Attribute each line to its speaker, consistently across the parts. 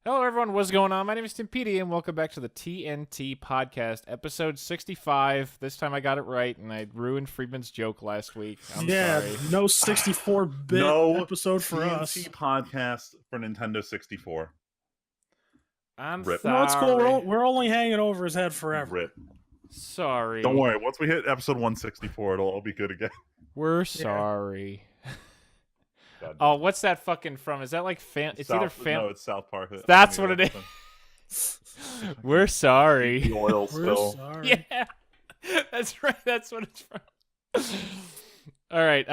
Speaker 1: Hello, everyone. What's going on? My name is Timpedia, and welcome back to the TNT Podcast, episode 65. This time I got it right, and I ruined Friedman's joke last week. I'm sorry.
Speaker 2: No 64-bit
Speaker 3: No
Speaker 2: episode for
Speaker 3: TNT
Speaker 2: us.
Speaker 3: podcast for Nintendo 64.
Speaker 1: I'm
Speaker 3: Rip.
Speaker 1: sorry.
Speaker 2: No, it's cool. We're only hanging over his head forever.
Speaker 3: Rip.
Speaker 1: Sorry.
Speaker 3: Don't worry. Once we hit episode 164, it'll all be good again.
Speaker 1: We're sorry.
Speaker 3: God
Speaker 1: Oh, what's that fucking from? Is that like It's either
Speaker 3: No, it's South Park.
Speaker 1: That's what it is. We're sorry.
Speaker 3: The oil
Speaker 2: We're
Speaker 3: spill.
Speaker 2: sorry.
Speaker 1: Yeah. That's right. That's what it's from. All right.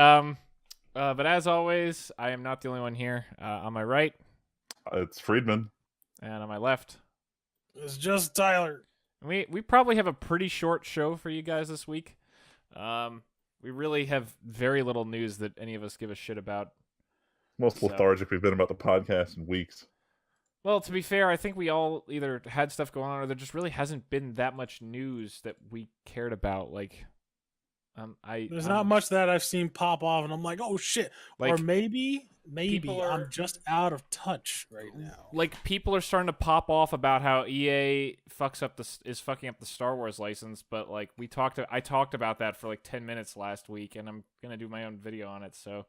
Speaker 1: But as always, I am not the only one here. On my right
Speaker 3: It's Friedman.
Speaker 1: and on my left.
Speaker 2: It's just Tyler.
Speaker 1: We probably have a pretty short show for you guys this week. We really have very little news that any of us give a shit about.
Speaker 3: Most
Speaker 1: So-
Speaker 3: lethargic we've been about the podcast in weeks.
Speaker 1: Well, to be fair, I think we all either had stuff going on or there just really hasn't been that much news that we cared about. Like,
Speaker 2: There's not much that I've seen pop off, and I'm like, oh shit.
Speaker 1: Like,
Speaker 2: or maybe
Speaker 1: people are-
Speaker 2: I'm just out of touch right now.
Speaker 1: like people are starting to pop off about how EA is fucking up the Star Wars license, but like I talked about that for like 10 minutes last week, and I'm gonna do my own video on it. So,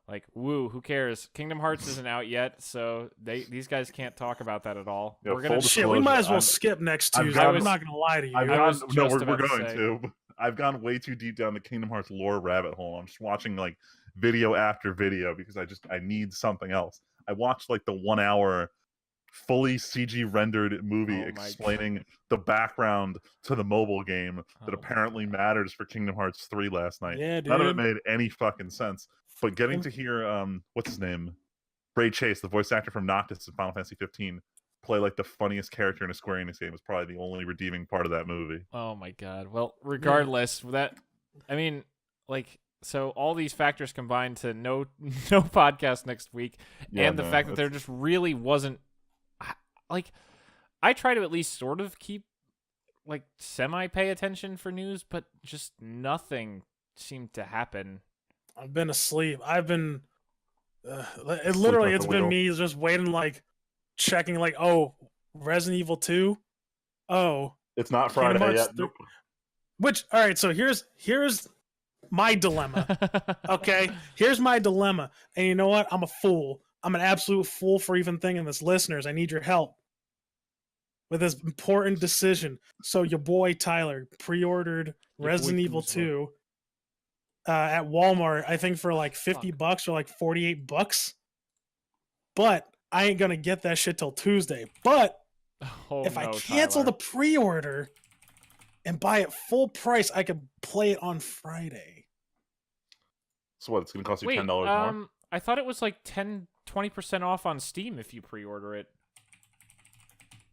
Speaker 1: like, woo, who cares? Kingdom Hearts isn't out yet, so these guys can't talk about that at all.
Speaker 3: Yeah,
Speaker 1: We're gonna
Speaker 3: full
Speaker 2: Shit, we might as well
Speaker 3: I'm-
Speaker 2: skip next
Speaker 3: I've
Speaker 2: Tuesday.
Speaker 3: got-
Speaker 2: I'm not going to lie to you.
Speaker 3: I've
Speaker 1: I
Speaker 3: gone,
Speaker 1: was
Speaker 3: no,
Speaker 1: just
Speaker 3: we're
Speaker 1: about to
Speaker 3: going
Speaker 1: say.
Speaker 3: to. I've gone way too deep down the Kingdom Hearts lore rabbit hole. I'm just watching like video after video because I need something else. I watched like the 1 hour fully CG rendered movie
Speaker 1: Oh my
Speaker 3: explaining the background to the mobile game that
Speaker 1: Oh.
Speaker 3: apparently matters for Kingdom Hearts 3 last night.
Speaker 2: Yeah, dude.
Speaker 3: None of it made any fucking sense. But getting to hear what's his name? Bray Chase, the voice actor from Noctis in Final Fantasy 15, play like the funniest character in a Square Enix game was probably the only redeeming part of that movie.
Speaker 1: Oh my god. Well, regardless, so all these factors combined to no podcast next week,
Speaker 3: Yeah,
Speaker 1: and the
Speaker 3: no,
Speaker 1: fact that there
Speaker 3: that's-
Speaker 1: just really wasn't like I try to at least sort of keep like semi pay attention for news, but just nothing seemed to happen.
Speaker 2: I've been asleep. I've been
Speaker 3: at
Speaker 2: it's
Speaker 3: the
Speaker 2: been
Speaker 3: wheel.
Speaker 2: me just waiting, like checking, like, oh, Resident Evil 2. Oh,
Speaker 3: It's not
Speaker 2: Kingdom
Speaker 3: Friday
Speaker 2: Hearts
Speaker 3: yet.
Speaker 2: 3.
Speaker 3: Nope.
Speaker 2: Which, all right, so here's my dilemma. Okay, here's my dilemma. And you know what? I'm a fool. I'm an absolute fool for even thinking this. Listeners, I need your help with this important decision. So your boy Tyler pre-ordered
Speaker 1: Your
Speaker 2: Resident
Speaker 1: boy
Speaker 2: Evil
Speaker 1: Kuzma.
Speaker 2: 2 at Walmart, I think for like
Speaker 1: Fuck.
Speaker 2: $50 or like $48. But I ain't gonna get that shit till Tuesday. But
Speaker 1: Oh,
Speaker 2: if I
Speaker 1: no,
Speaker 2: cancel
Speaker 1: Tyler.
Speaker 2: the pre-order and buy it full price, I could play it on Friday.
Speaker 3: So what? It's going to cost you
Speaker 1: Wait,
Speaker 3: $10 more.
Speaker 1: I thought it was like 20% off on Steam if you pre-order it.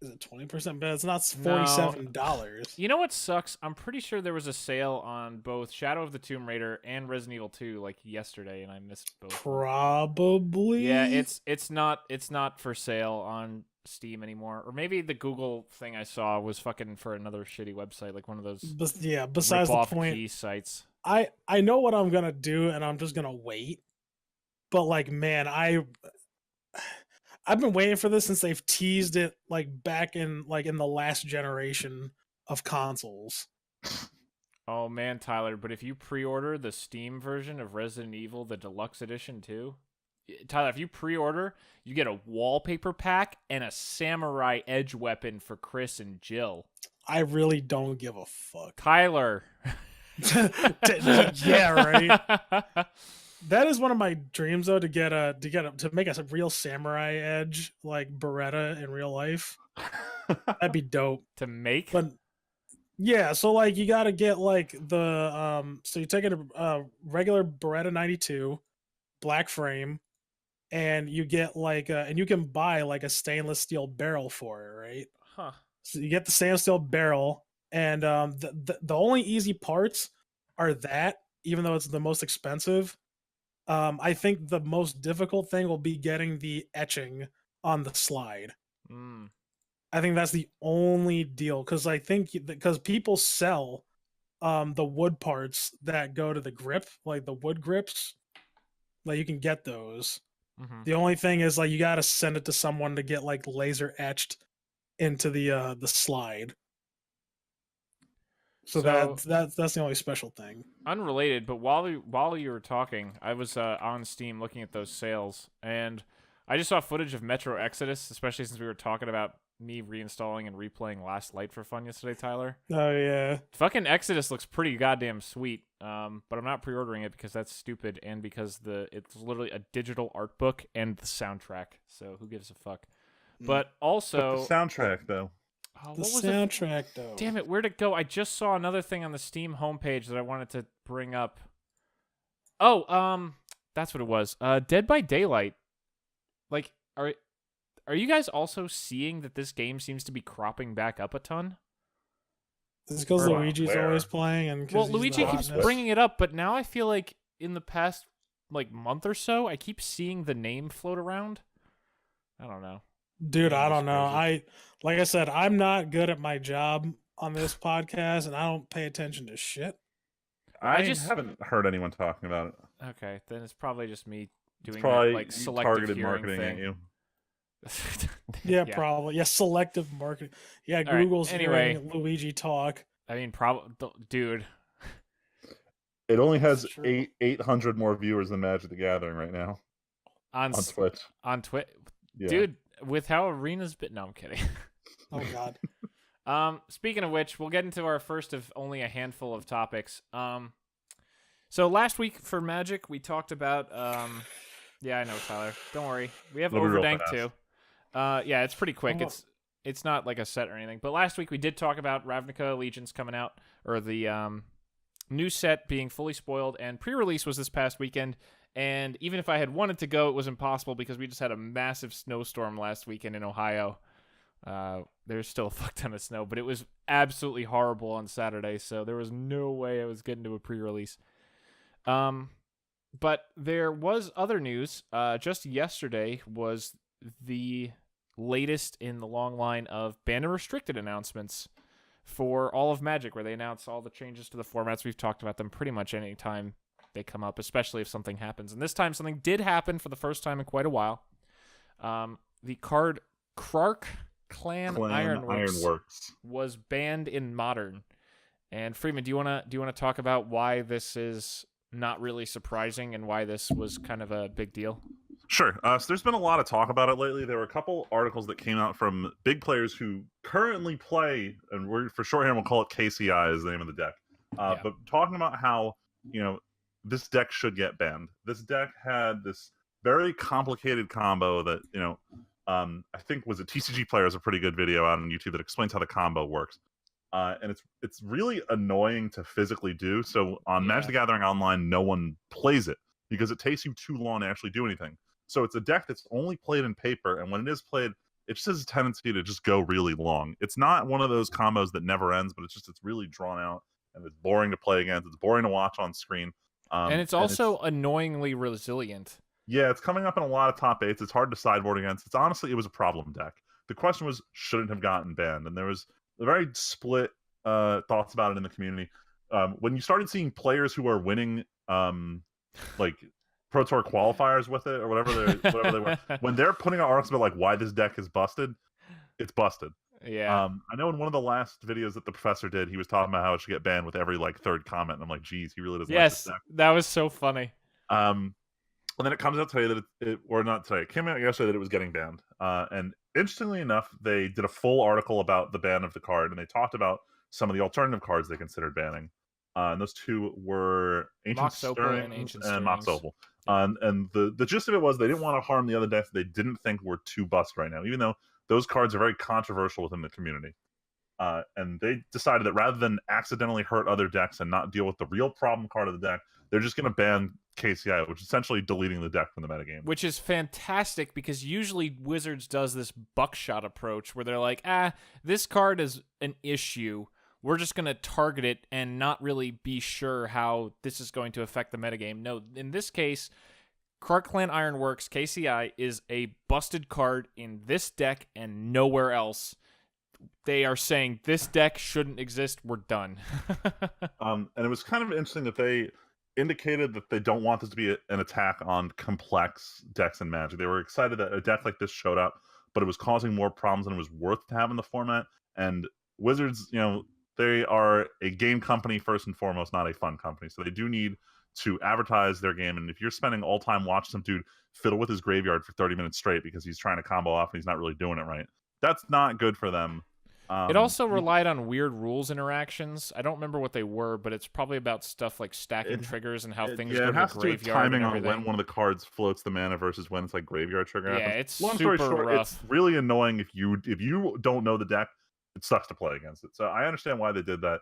Speaker 2: Is it 20% better? It's not
Speaker 1: No.
Speaker 2: $47.
Speaker 1: You know what sucks? I'm pretty sure there was a sale on both Shadow of the Tomb Raider and Resident Evil 2 like yesterday, and I missed both.
Speaker 2: Probably.
Speaker 1: Yeah, it's not for sale on Steam anymore, or maybe the Google thing I saw was fucking for another shitty website, like one of those
Speaker 2: Besides the
Speaker 1: rip-off
Speaker 2: point,
Speaker 1: key sites.
Speaker 2: I know what I'm gonna do, and I'm just gonna wait. But like, man, I've been waiting for this since they've teased it, like back in the last generation of consoles.
Speaker 1: Oh man, Tyler, but if you pre-order the Steam version of Resident Evil, the deluxe edition too, Tyler, if you pre-order, you get a wallpaper pack and a samurai edge weapon for Chris and Jill.
Speaker 2: I really don't give a fuck.
Speaker 1: Tyler.
Speaker 2: Yeah, right. That is one of my dreams, though, to make a real samurai edge like Beretta in real life. That'd be dope.
Speaker 1: To make?
Speaker 2: But yeah, so like you got to get like the so you take a regular Beretta 92 black frame, and you get like and you can buy like a stainless steel barrel for it, right?
Speaker 1: Huh.
Speaker 2: So you get the stainless steel barrel, and the only easy parts are that, even though it's the most expensive. I think the most difficult thing will be getting the etching on the slide.
Speaker 1: Mm.
Speaker 2: I think that's the only deal, because I think because people sell the wood parts that go to the grip, like the wood grips, like you can get those.
Speaker 1: Mhm.
Speaker 2: The only thing is like you got to send it to someone to get like laser etched into the slide. So
Speaker 1: So
Speaker 2: that's the only special thing.
Speaker 1: unrelated, but while you were talking, I was on Steam looking at those sales, and I just saw footage of Metro Exodus, especially since we were talking about me reinstalling and replaying Last Light for fun yesterday, Tyler.
Speaker 2: Oh yeah.
Speaker 1: Fucking Exodus looks pretty goddamn sweet. But I'm not pre-ordering it because that's stupid, and because it's literally a digital art book and the soundtrack. So who gives a fuck? But also,
Speaker 3: But the soundtrack though.
Speaker 1: oh,
Speaker 2: The
Speaker 1: what was
Speaker 2: soundtrack though.
Speaker 1: Damn it, where'd it go? I just saw another thing on the Steam homepage that I wanted to bring up. Oh, that's what it was. Dead by Daylight. Like, are you guys also seeing that this game seems to be cropping back up a ton?
Speaker 2: Is it because
Speaker 1: Or-
Speaker 2: Luigi's
Speaker 3: where?
Speaker 2: always playing and 'cause
Speaker 1: Well,
Speaker 2: he's the
Speaker 1: Luigi keeps
Speaker 2: hotness?
Speaker 1: bringing it up, but now I feel like in the past month or so, I keep seeing the name float around. I don't know.
Speaker 2: Dude,
Speaker 1: Yeah,
Speaker 2: I
Speaker 1: that's
Speaker 2: don't know.
Speaker 1: crazy.
Speaker 2: Like I said, I'm not good at my job on this podcast, and I don't pay attention to shit.
Speaker 3: I
Speaker 1: just-
Speaker 3: haven't heard anyone talking about it.
Speaker 1: Okay, then it's probably just me
Speaker 3: It's
Speaker 1: doing
Speaker 3: probably
Speaker 1: that selective
Speaker 3: targeted
Speaker 1: hearing
Speaker 3: marketing
Speaker 1: thing.
Speaker 3: at you.
Speaker 2: Yeah, probably. Yeah, selective marketing. Yeah,
Speaker 1: right,
Speaker 2: Google's
Speaker 1: anyway.
Speaker 2: hearing Luigi talk.
Speaker 1: I mean, probably, dude.
Speaker 3: It only has
Speaker 2: It's true.
Speaker 3: 800 more viewers than Magic the Gathering right now
Speaker 1: On
Speaker 3: on Twitch.
Speaker 1: Twitch,
Speaker 3: Yeah.
Speaker 1: dude. With how Arena's been, no, I'm kidding.
Speaker 2: Oh God.
Speaker 1: Speaking of which, we'll get into our first of only a handful of topics. So last week for Magic, we talked about. Yeah, I know, Tyler. Don't worry. We have
Speaker 3: It'll be real
Speaker 1: Overdank
Speaker 3: fast.
Speaker 1: too. Yeah, it's pretty quick.
Speaker 2: Oh.
Speaker 1: It's not like a set or anything. But last week we did talk about Ravnica Allegiance coming out, or the new set being fully spoiled, and pre-release was this past weekend. And even if I had wanted to go, it was impossible because we just had a massive snowstorm last weekend in Ohio. There's still a fuck ton of snow, but it was absolutely horrible on Saturday, so there was no way I was getting to a pre-release. But there was other news. Just yesterday was the latest in the long line of banned and restricted announcements for all of Magic, where they announce all the changes to the formats. We've talked about them pretty much any time they come up, especially if something happens. And this time something did happen for the first time in quite a while. The card Krark Clan Ironworks was banned in Modern. And Freeman, do you wanna talk about why this is not really surprising and why this was kind of a big deal?
Speaker 3: Sure. So there's been a lot of talk about it lately. There were a couple articles that came out from big players who currently play, and we're for shorthand we'll call it KCI is the name of the deck.
Speaker 1: Yeah.
Speaker 3: But talking about how this deck should get banned. This deck had this very complicated combo that I think was a TCG Player has a pretty good video out on YouTube that explains how the combo works. And it's really annoying to physically do. So on Magic the Gathering Online, no one plays it because it takes you too long to actually do anything. So it's a deck that's only played in paper, and when it is played, it just has a tendency to just go really long. It's not one of those combos that never ends, but it's really drawn out, and it's boring to play against. It's boring to watch on screen.
Speaker 1: And it's also annoyingly resilient.
Speaker 3: Yeah, it's coming up in a lot of top 8s. It's hard to sideboard against. It was a problem deck. The question was, should it have gotten banned? And there was a very split thoughts about it in the community. When you started seeing players who are winning like Pro Tour qualifiers with it or whatever they were, when they're putting out articles about like why this deck is busted, it's busted.
Speaker 1: Yeah.
Speaker 3: I know in one of the last videos that the professor did, he was talking about how it should get banned with every like third comment. And I'm like, geez, he really doesn't like this
Speaker 1: Yes,
Speaker 3: deck.
Speaker 1: that was so funny.
Speaker 3: And then it comes out today that it came out yesterday that it was getting banned. And interestingly enough, they did a full article about the ban of the card, and they talked about some of the alternative cards they considered banning. And those two were Ancient
Speaker 1: Mox Opal and
Speaker 3: Stirrings
Speaker 1: Ancient
Speaker 3: and Mox
Speaker 1: Stirrings.
Speaker 3: Opal. And the gist of it was they didn't want to harm the other decks they didn't think were too bust right now, even though those cards are very controversial within the community. And they decided that rather than accidentally hurt other decks and not deal with the real problem card of the deck, they're just going to ban KCI, which is essentially deleting the deck from the metagame.
Speaker 1: Which is fantastic because usually Wizards does this buckshot approach where they're like, this card is an issue. We're just going to target it and not really be sure how this is going to affect the metagame. No, in this case, Krark Clan Ironworks, KCI, is a busted card in this deck and nowhere else. They are saying this deck shouldn't exist. We're done.
Speaker 3: And it was kind of interesting that indicated that they don't want this to be an attack on complex decks in Magic. They were excited that a deck like this showed up, but it was causing more problems than it was worth to have in the format. And Wizards, they are a game company first and foremost, not a fun company. So they do need to advertise their game. And if you're spending all time watching some dude fiddle with his graveyard for 30 minutes straight because he's trying to combo off and he's not really doing it right, that's not good for them.
Speaker 1: It also relied on weird rules interactions. I don't remember what they were, but it's probably about stuff like stacking triggers and how things go to the graveyard. It
Speaker 3: timing on when one of the cards floats the mana versus when it's like graveyard trigger.
Speaker 1: Yeah,
Speaker 3: happens.
Speaker 1: it's
Speaker 3: long
Speaker 1: super
Speaker 3: story short,
Speaker 1: rough.
Speaker 3: It's really annoying if you don't know the deck. It sucks to play against it. So I understand why they did that.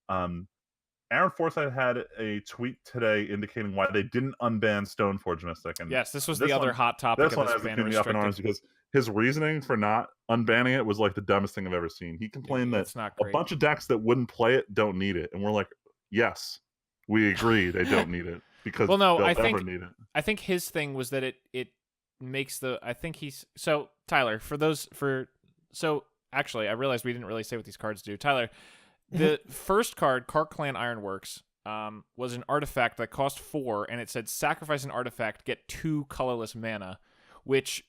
Speaker 3: Aaron Forsythe had a tweet today indicating why they didn't unban Stoneforge Mystic. And
Speaker 1: yes, this was the other hot topic.
Speaker 3: This one has me up in arms because his reasoning for not unbanning it was like the dumbest thing I've ever seen. He complained that a bunch of decks that wouldn't play it don't need it, and we're like, yes, we agree they don't need it because they'll never need it.
Speaker 1: I think his thing was that it makes the. I think he's so Tyler actually I realized we didn't really say what these cards do. Tyler, the first card, Kark Clan Ironworks, was an artifact that cost 4, and it said sacrifice an artifact, get 2 colorless mana, which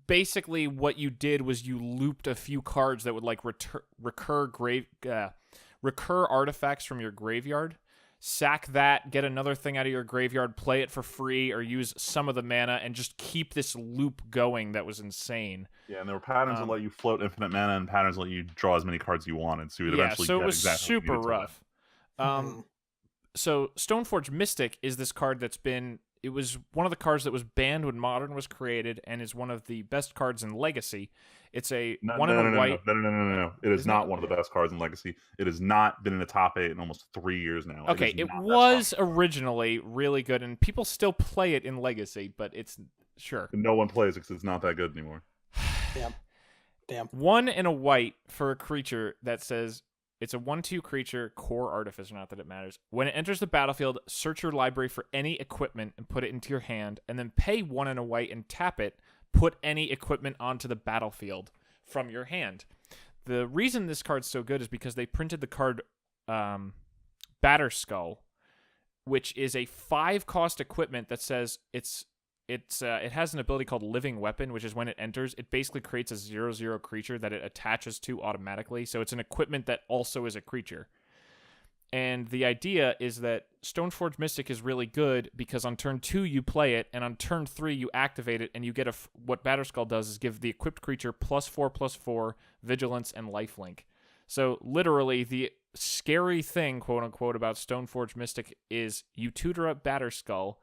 Speaker 1: basically what you did was you looped a few cards that would like recur artifacts from your graveyard, sack that, get another thing out of your graveyard, play it for free, or use some of the mana, and just keep this loop going that was insane.
Speaker 3: Yeah, and there were patterns that let you float infinite mana and patterns that let you draw as many cards you wanted. So you'd eventually
Speaker 1: so
Speaker 3: get
Speaker 1: it was
Speaker 3: exactly
Speaker 1: super rough. So Stoneforge Mystic is this card it was one of the cards that was banned when Modern was created and is one of the best cards in Legacy. It's a white.
Speaker 3: No. It is not one of the best cards in Legacy. It has not been in the top 8 in almost 3 years now.
Speaker 1: Okay, it was originally really good, and people still play it in Legacy, but it's sure.
Speaker 3: No one plays it because it's not that good anymore.
Speaker 2: Damn.
Speaker 1: 1 and a white for a creature that says it's a 1/2 creature, core artificer, not that it matters. When it enters the battlefield, search your library for any equipment and put it into your hand, and then pay 1 and a white and tap it. Put any equipment onto the battlefield from your hand. The reason this card's so good is because they printed the card Batterskull, which is a 5-cost equipment that says it has an ability called Living Weapon, which is when it enters, it basically creates a 0/0 creature that it attaches to automatically. So it's an equipment that also is a creature. And the idea is that Stoneforge Mystic is really good because on turn 2 you play it, and on turn 3 you activate it, and you get what Batterskull does is give the equipped creature +4/+4 vigilance and lifelink. So literally the scary thing, quote unquote, about Stoneforge Mystic is you tutor up Batterskull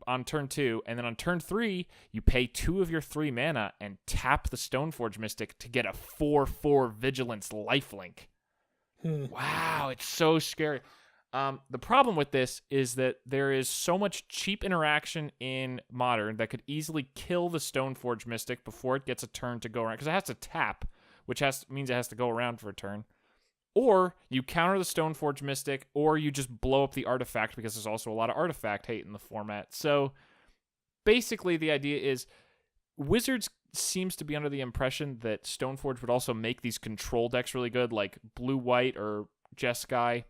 Speaker 1: on turn 2, and then on turn 3 you pay 2 of your 3 mana and tap the Stoneforge Mystic to get a 4/4 vigilance lifelink. Wow, it's so scary. The problem with this is that there is so much cheap interaction in Modern that could easily kill the Stoneforge Mystic before it gets a turn to go around, because it has to tap, which means it has to go around for a turn. Or you counter the Stoneforge Mystic, or you just blow up the artifact, because there's also a lot of artifact hate in the format. So basically the idea is Wizards seems to be under the impression that Stoneforge would also make these control decks really good, like Blue-White or Jeskai.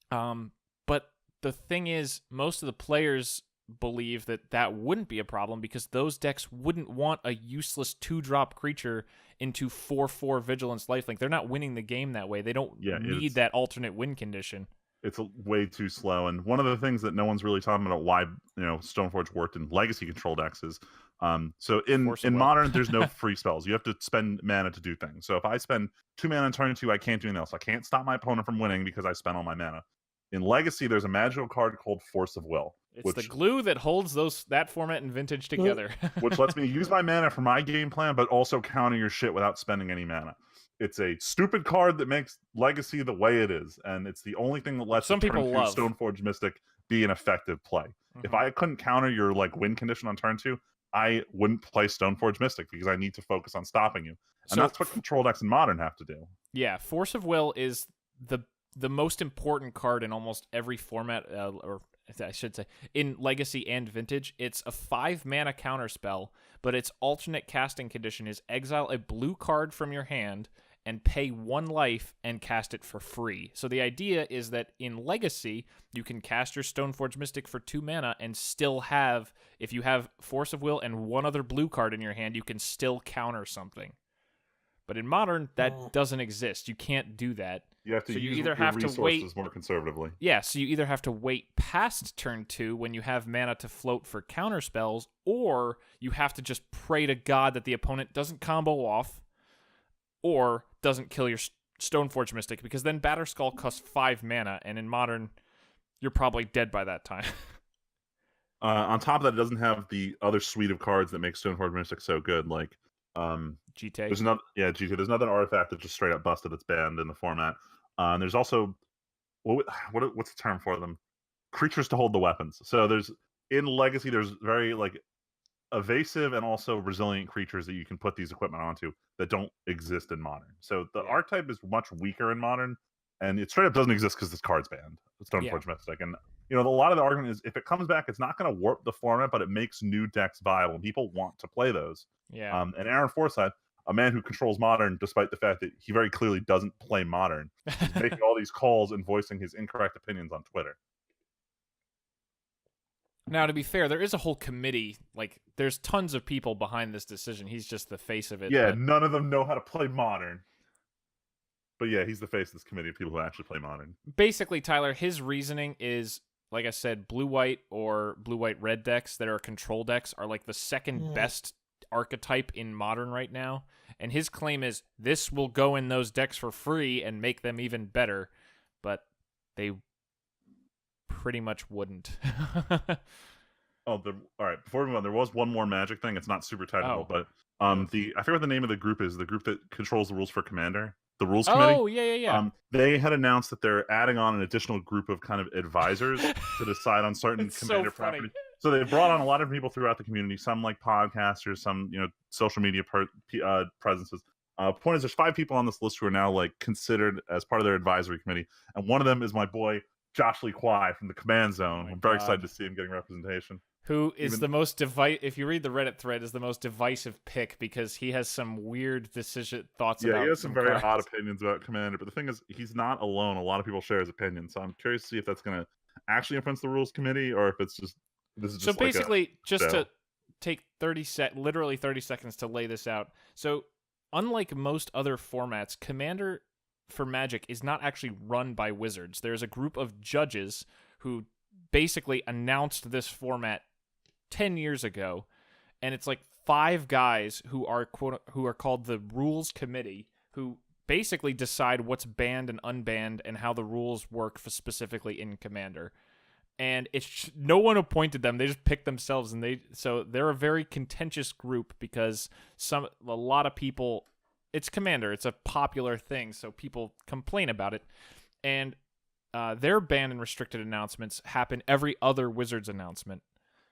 Speaker 1: But the thing is, most of the players believe that wouldn't be a problem because those decks wouldn't want a useless 2-drop creature into 4/4 vigilance lifelink. They're not winning the game that way. They don't need that alternate win condition.
Speaker 3: It's way too slow. And one of the things that no one's really talking about why Stoneforge worked in Legacy control decks is so in Modern there's no free spells. You have to spend mana to do things. So if I spend 2 mana on turn 2, I can't do anything else. I can't stop my opponent from winning because I spent all my mana. In Legacy, there's a magical card called Force of Will.
Speaker 1: It's the glue that holds that format and Vintage together.
Speaker 3: Which lets me use my mana for my game plan, but also counter your shit without spending any mana. It's a stupid card that makes Legacy the way it is, and it's the only thing that lets
Speaker 1: some people love
Speaker 3: Stoneforge Mystic be an effective play. Mm-hmm. If I couldn't counter your win condition on turn 2, I wouldn't play Stoneforge Mystic because I need to focus on stopping you. And that's what control decks in Modern have to do.
Speaker 1: Yeah, Force of Will is the most important card in almost every format, or I should say, in Legacy and Vintage. It's a 5-mana counter spell, but its alternate casting condition is exile a blue card from your hand and pay 1 life and cast it for free. So the idea is that in Legacy, you can cast your Stoneforge Mystic for 2 mana and still have, if you have Force of Will and 1 other blue card in your hand, you can still counter something. But in Modern, that doesn't exist. You can't do that.
Speaker 3: You have to
Speaker 1: so
Speaker 3: use
Speaker 1: you either
Speaker 3: your
Speaker 1: have to
Speaker 3: resources
Speaker 1: wait
Speaker 3: more conservatively.
Speaker 1: Yeah, so you either have to wait past turn 2 when you have mana to float for counter spells, or you have to just pray to God that the opponent doesn't combo off or doesn't kill your Stoneforge Mystic, because then Batterskull costs 5 mana, and in Modern, you're probably dead by that time.
Speaker 3: On top of that, it doesn't have the other suite of cards that make Stoneforge Mystic so good, like
Speaker 1: GT.
Speaker 3: There's another, GT. There's another artifact that just straight up busted. It's banned in the format. And there's also what's the term for them? Creatures to hold the weapons. So there's in Legacy, there's very like evasive and also resilient creatures that you can put these equipment onto that don't exist in Modern. So the archetype is much weaker in Modern, and it straight up doesn't exist because this card's banned. Stoneforge Mystic, and a lot of the argument is if it comes back, it's not going to warp the format, but it makes new decks viable. People want to play those.
Speaker 1: Yeah.
Speaker 3: And Aaron Forsyth, a man who controls Modern, despite the fact that he very clearly doesn't play Modern, is making all these calls and voicing his incorrect opinions on Twitter.
Speaker 1: Now, to be fair, there is a whole committee. Like, there's tons of people behind this decision. He's just the face of it.
Speaker 3: Yeah, none of them know how to play Modern. But yeah, he's the face of this committee of people who actually play Modern.
Speaker 1: Basically, Tyler, his reasoning is, like I said, blue-white or blue-white-red decks that are control decks are like the second best archetype in Modern right now. And his claim is this will go in those decks for free and make them even better. But they pretty much wouldn't.
Speaker 3: All right, before we move on, there was one more Magic thing. It's not super technical, but I forget what the name of the group is. The group that controls the rules for Commander, the Rules Committee.
Speaker 1: Oh, yeah.
Speaker 3: They had announced that they're adding on an additional group of kind of advisors to decide on certain Commander properties. So they brought on a lot of people throughout the community, some like podcasters, some social media presences. Point is, there's 5 people on this list who are now like considered as part of their advisory committee, and one of them is my boy Josh Lee Kwai from the Command Zone. I'm very excited to see him getting representation.
Speaker 1: Who is the most if you read the Reddit thread, is the most divisive pick because he has some weird thoughts about.
Speaker 3: Yeah, he has some very
Speaker 1: cards.
Speaker 3: odd opinions about Commander, but the thing is, he's not alone. A lot of people share his opinion, so I'm curious to see if that's going to actually influence the rules committee, or if it's just
Speaker 1: so like basically just to take literally 30 seconds to lay this out. So unlike most other formats, Commander for Magic is not actually run by Wizards. There's a group of judges who basically announced this format 10 years ago, and it's like 5 guys who are called the Rules Committee, who basically decide what's banned and unbanned and how the rules work specifically in Commander. And it's no one appointed them; they just picked themselves, and they're a very contentious group because a lot of people. It's Commander; it's a popular thing, so people complain about it, and their banned and restricted announcements happen every other Wizards announcement.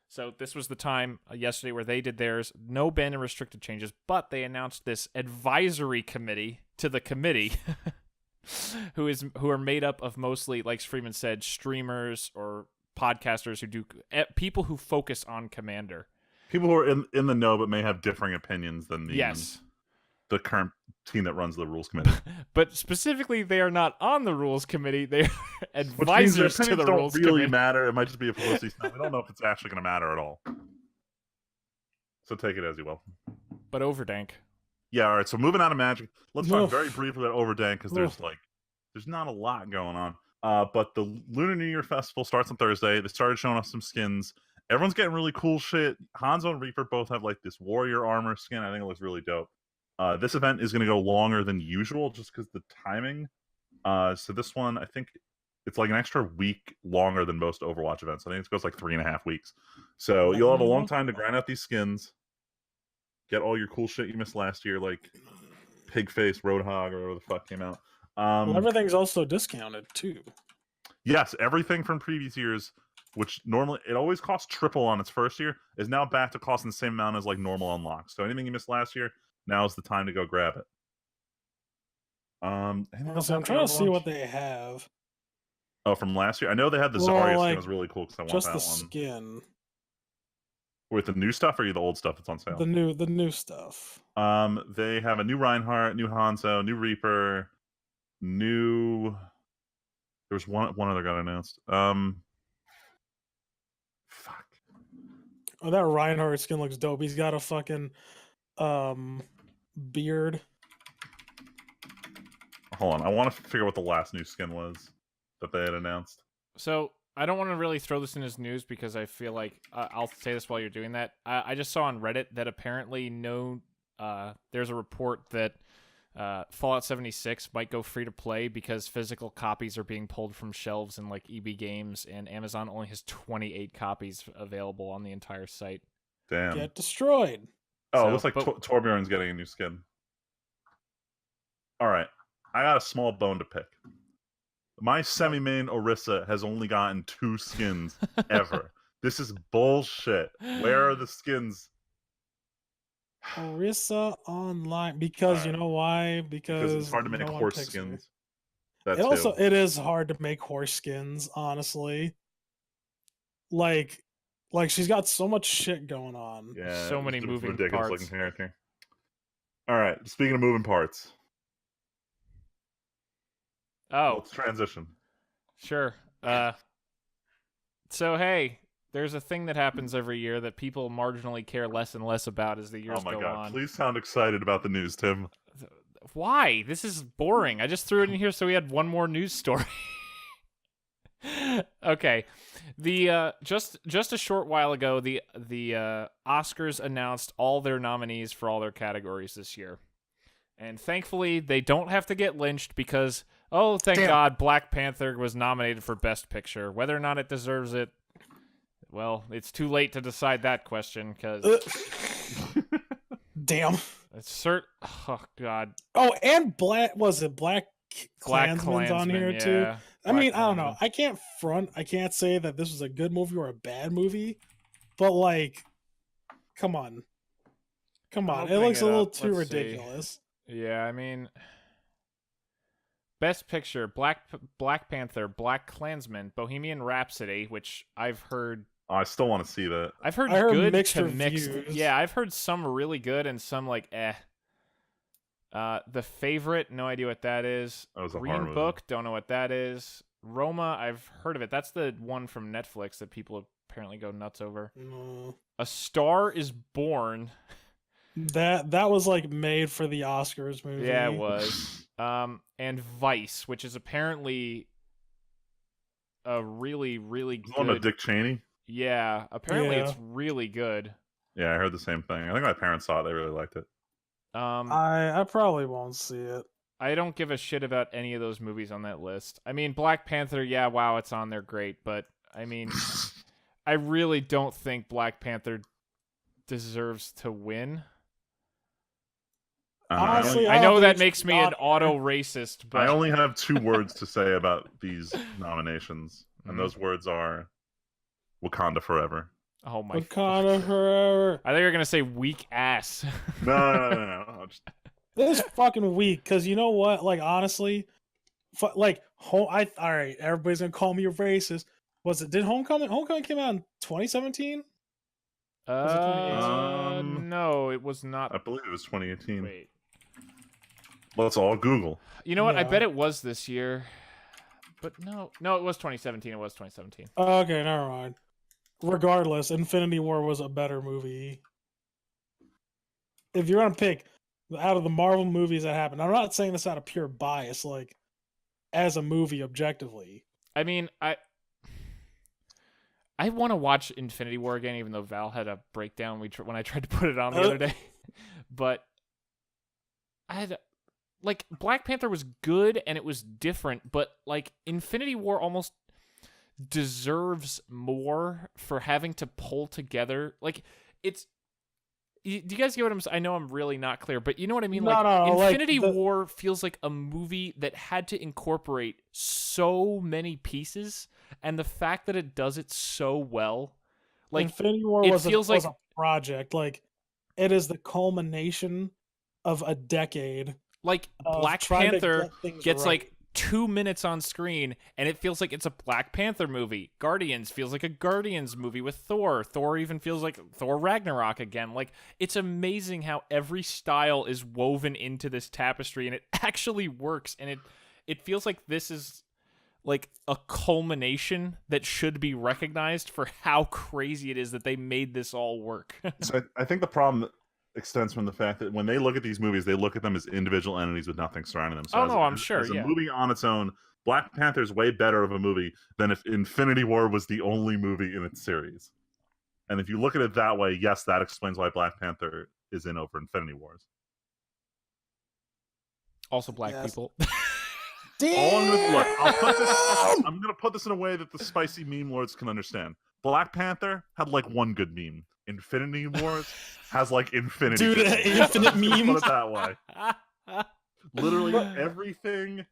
Speaker 1: So this was the time yesterday where they did theirs. No banned and restricted changes, but they announced this advisory committee to the committee, who are made up of mostly, like Freeman said, streamers or podcasters who do people who focus on Commander.
Speaker 3: People who are in the know but may have differing opinions than the current team that runs the rules committee.
Speaker 1: But specifically, they are not on the rules committee. They are advisors to the rules committee.
Speaker 3: Don't really matter. It might just be a publicity stunt. We don't know if it's actually going to matter at all. So take it as you will.
Speaker 1: But Overdank.
Speaker 3: Yeah, all right. So moving on to Magic, let's talk very briefly about Overdank because there's not a lot going on. But the Lunar New Year Festival starts on Thursday. They started showing us some skins. Everyone's getting really cool shit. Hanzo and Reaper both have like this warrior armor skin. I think it looks really dope. This event is going to go longer than usual just because the timing. So this one, I think it's like an extra week longer than most Overwatch events. I think it goes like 3.5 weeks. So you'll have a long time to grind out these skins. Get all your cool shit you missed last year, like Pigface, Roadhog, or whatever the fuck came out.
Speaker 2: Everything's also discounted too.
Speaker 3: Yes, everything from previous years, which normally it always costs triple on its first year, is now back to costing the same amount as like normal unlocks. So anything you missed last year, now's the time to go grab it.
Speaker 2: I'm trying to see what they have.
Speaker 3: Oh, from last year? I know they had the Zarya skin. It was really cool because I want that one.
Speaker 2: Just the skin.
Speaker 3: With the new stuff or the old stuff that's on sale?
Speaker 2: The new stuff.
Speaker 3: They have a new Reinhardt, new Hanzo, new Reaper, new. There was one other got announced. Fuck.
Speaker 2: Oh, that Reinhardt skin looks dope. He's got a fucking beard.
Speaker 3: Hold on, I want to figure out what the last new skin was that they had announced.
Speaker 1: So I don't want to really throw this in as news because I feel like I'll say this while you're doing that. I just saw on Reddit that apparently there's a report that Fallout 76 might go free to play because physical copies are being pulled from shelves in like EB Games, and Amazon only has 28 copies available on the entire site.
Speaker 3: Damn.
Speaker 2: Get destroyed.
Speaker 3: Oh, it looks like Torbjorn's getting a new skin. All right, I got a small bone to pick. My semi-main Orisa has only gotten 2 skins ever. This is bullshit. Where are the skins?
Speaker 2: Orisa online because you know why? Because
Speaker 3: it's hard to make
Speaker 2: no one
Speaker 3: horse
Speaker 2: picks her.
Speaker 3: skins.
Speaker 2: It is hard to make horse skins, honestly. Like she's got so much shit going on.
Speaker 3: Yeah,
Speaker 1: So many moving
Speaker 3: ridiculous
Speaker 1: parts.
Speaker 3: looking character. All right, speaking of moving parts,
Speaker 1: Oh,
Speaker 3: let's transition.
Speaker 1: sure. So hey, there's a thing that happens every year that people marginally care less and less about as the years
Speaker 3: Oh my
Speaker 1: go
Speaker 3: god!
Speaker 1: on.
Speaker 3: Please sound excited about the news, Tim.
Speaker 1: Why? This is boring. I just threw it in here so we had one more news story. Okay. The just a short while ago, the Oscars announced all their nominees for all their categories this year. And thankfully, they don't have to get lynched because, oh, thank God, Black Panther was nominated for Best Picture. Whether or not it deserves it, well, it's too late to decide that question because
Speaker 2: Damn.
Speaker 1: it's oh God.
Speaker 2: Oh, and Black
Speaker 1: Black
Speaker 2: Klansman's on here too.
Speaker 1: yeah.
Speaker 2: I mean, I don't know.
Speaker 1: Klansman.
Speaker 2: I can't front. I can't say that this was a good movie or a bad movie, but like, come on. It looks a little too ridiculous.
Speaker 1: Yeah, I mean, Best Picture: Black Panther, Black Klansman, Bohemian Rhapsody, which I've heard.
Speaker 3: Oh, I still want to see that.
Speaker 1: I've heard, good
Speaker 2: mixed
Speaker 1: to mixed.
Speaker 2: reviews.
Speaker 1: Yeah, I've heard some really good and some like eh. The Favorite, no idea what that is.
Speaker 3: That was a
Speaker 1: Green
Speaker 3: horror movie.
Speaker 1: Book, don't know what that is. Roma, I've heard of it. That's the one from Netflix that people apparently go nuts over.
Speaker 2: No.
Speaker 1: A Star is Born.
Speaker 2: That was like made for the Oscars movie.
Speaker 1: Yeah, it was. And Vice, which is apparently a really, really good.
Speaker 3: One of Dick Cheney.
Speaker 1: Yeah, apparently
Speaker 2: Yeah.
Speaker 1: it's really good.
Speaker 3: Yeah, I heard the same thing. I think my parents saw it; they really liked it.
Speaker 2: I probably won't see it.
Speaker 1: I don't give a shit about any of those movies on that list. I mean, Black Panther, yeah, wow, it's on there, great. But I mean, I really don't think Black Panther deserves to win.
Speaker 2: Honestly,
Speaker 1: I know
Speaker 2: don't
Speaker 1: that
Speaker 2: think
Speaker 1: makes
Speaker 2: it's
Speaker 1: me an
Speaker 2: not-
Speaker 1: auto racist, but
Speaker 3: I only have 2 words to say about these nominations, and
Speaker 1: Mhm.
Speaker 3: those words are Wakanda Forever.
Speaker 1: oh my!
Speaker 2: Wakanda forever.
Speaker 1: I think you're gonna say weak ass.
Speaker 3: No.
Speaker 2: This is fucking weak because you know what? Like honestly, all right. Everybody's gonna call me a racist. Did Homecoming? Homecoming came out in 2017. Was it 2018?
Speaker 1: No, it was
Speaker 3: I
Speaker 1: not.
Speaker 3: believe it was 2018.
Speaker 1: Wait,
Speaker 3: Let's all Google.
Speaker 1: you know what? I
Speaker 2: Yeah.
Speaker 1: bet it was this year, but no, it was 2017. It was 2017.
Speaker 2: Okay, never mind. Regardless, Infinity War was a better movie. If you're gonna pick out of the Marvel movies that happened, I'm not saying this out of pure bias, like as a movie objectively.
Speaker 1: I mean, I want to watch Infinity War again, even though Val had a breakdown when I tried to put it on the other day. But like Black Panther was good and it was different, but like Infinity War almost deserves more for having to pull together. Like it's. Do you guys get what I'm saying? I know I'm really not clear, but you know what I mean?
Speaker 2: No,
Speaker 1: like
Speaker 2: no, like
Speaker 1: Infinity War feels like a movie that had to incorporate so many pieces, and the fact that it does it so well, like
Speaker 2: Infinity War
Speaker 1: it
Speaker 2: was
Speaker 1: feels
Speaker 2: was
Speaker 1: like-
Speaker 2: a project. Like it is the culmination of a decade.
Speaker 1: like
Speaker 2: of
Speaker 1: Black
Speaker 2: trying to
Speaker 1: Panther
Speaker 2: get things
Speaker 1: gets
Speaker 2: right.
Speaker 1: like 2 minutes on screen, and it feels like it's a Black Panther movie. Guardians feels like a Guardians movie with Thor. Thor even feels like Thor Ragnarok again. Like, it's amazing how every style is woven into this tapestry, and it actually works. And it feels like this is like a culmination that should be recognized for how crazy it is that they made this all work.
Speaker 3: So I think the problem extends from the fact that when they look at these movies, they look at them as individual entities with nothing surrounding them. So
Speaker 1: I'm sure.
Speaker 3: As a
Speaker 1: Yeah.
Speaker 3: movie on its own, Black Panther is way better of a movie than if Infinity War was the only movie in its series. And if you look at it that way, yes, that explains why Black Panther is in over Infinity Wars.
Speaker 1: Also, black people.
Speaker 2: Damn!
Speaker 3: I'm gonna put this in a way that the spicy meme lords can understand. Black Panther had like one good meme. Infinity Wars has like infinity.
Speaker 2: Dude,
Speaker 3: memes.
Speaker 2: infinite
Speaker 3: Put
Speaker 2: memes.
Speaker 3: it that way. Literally everything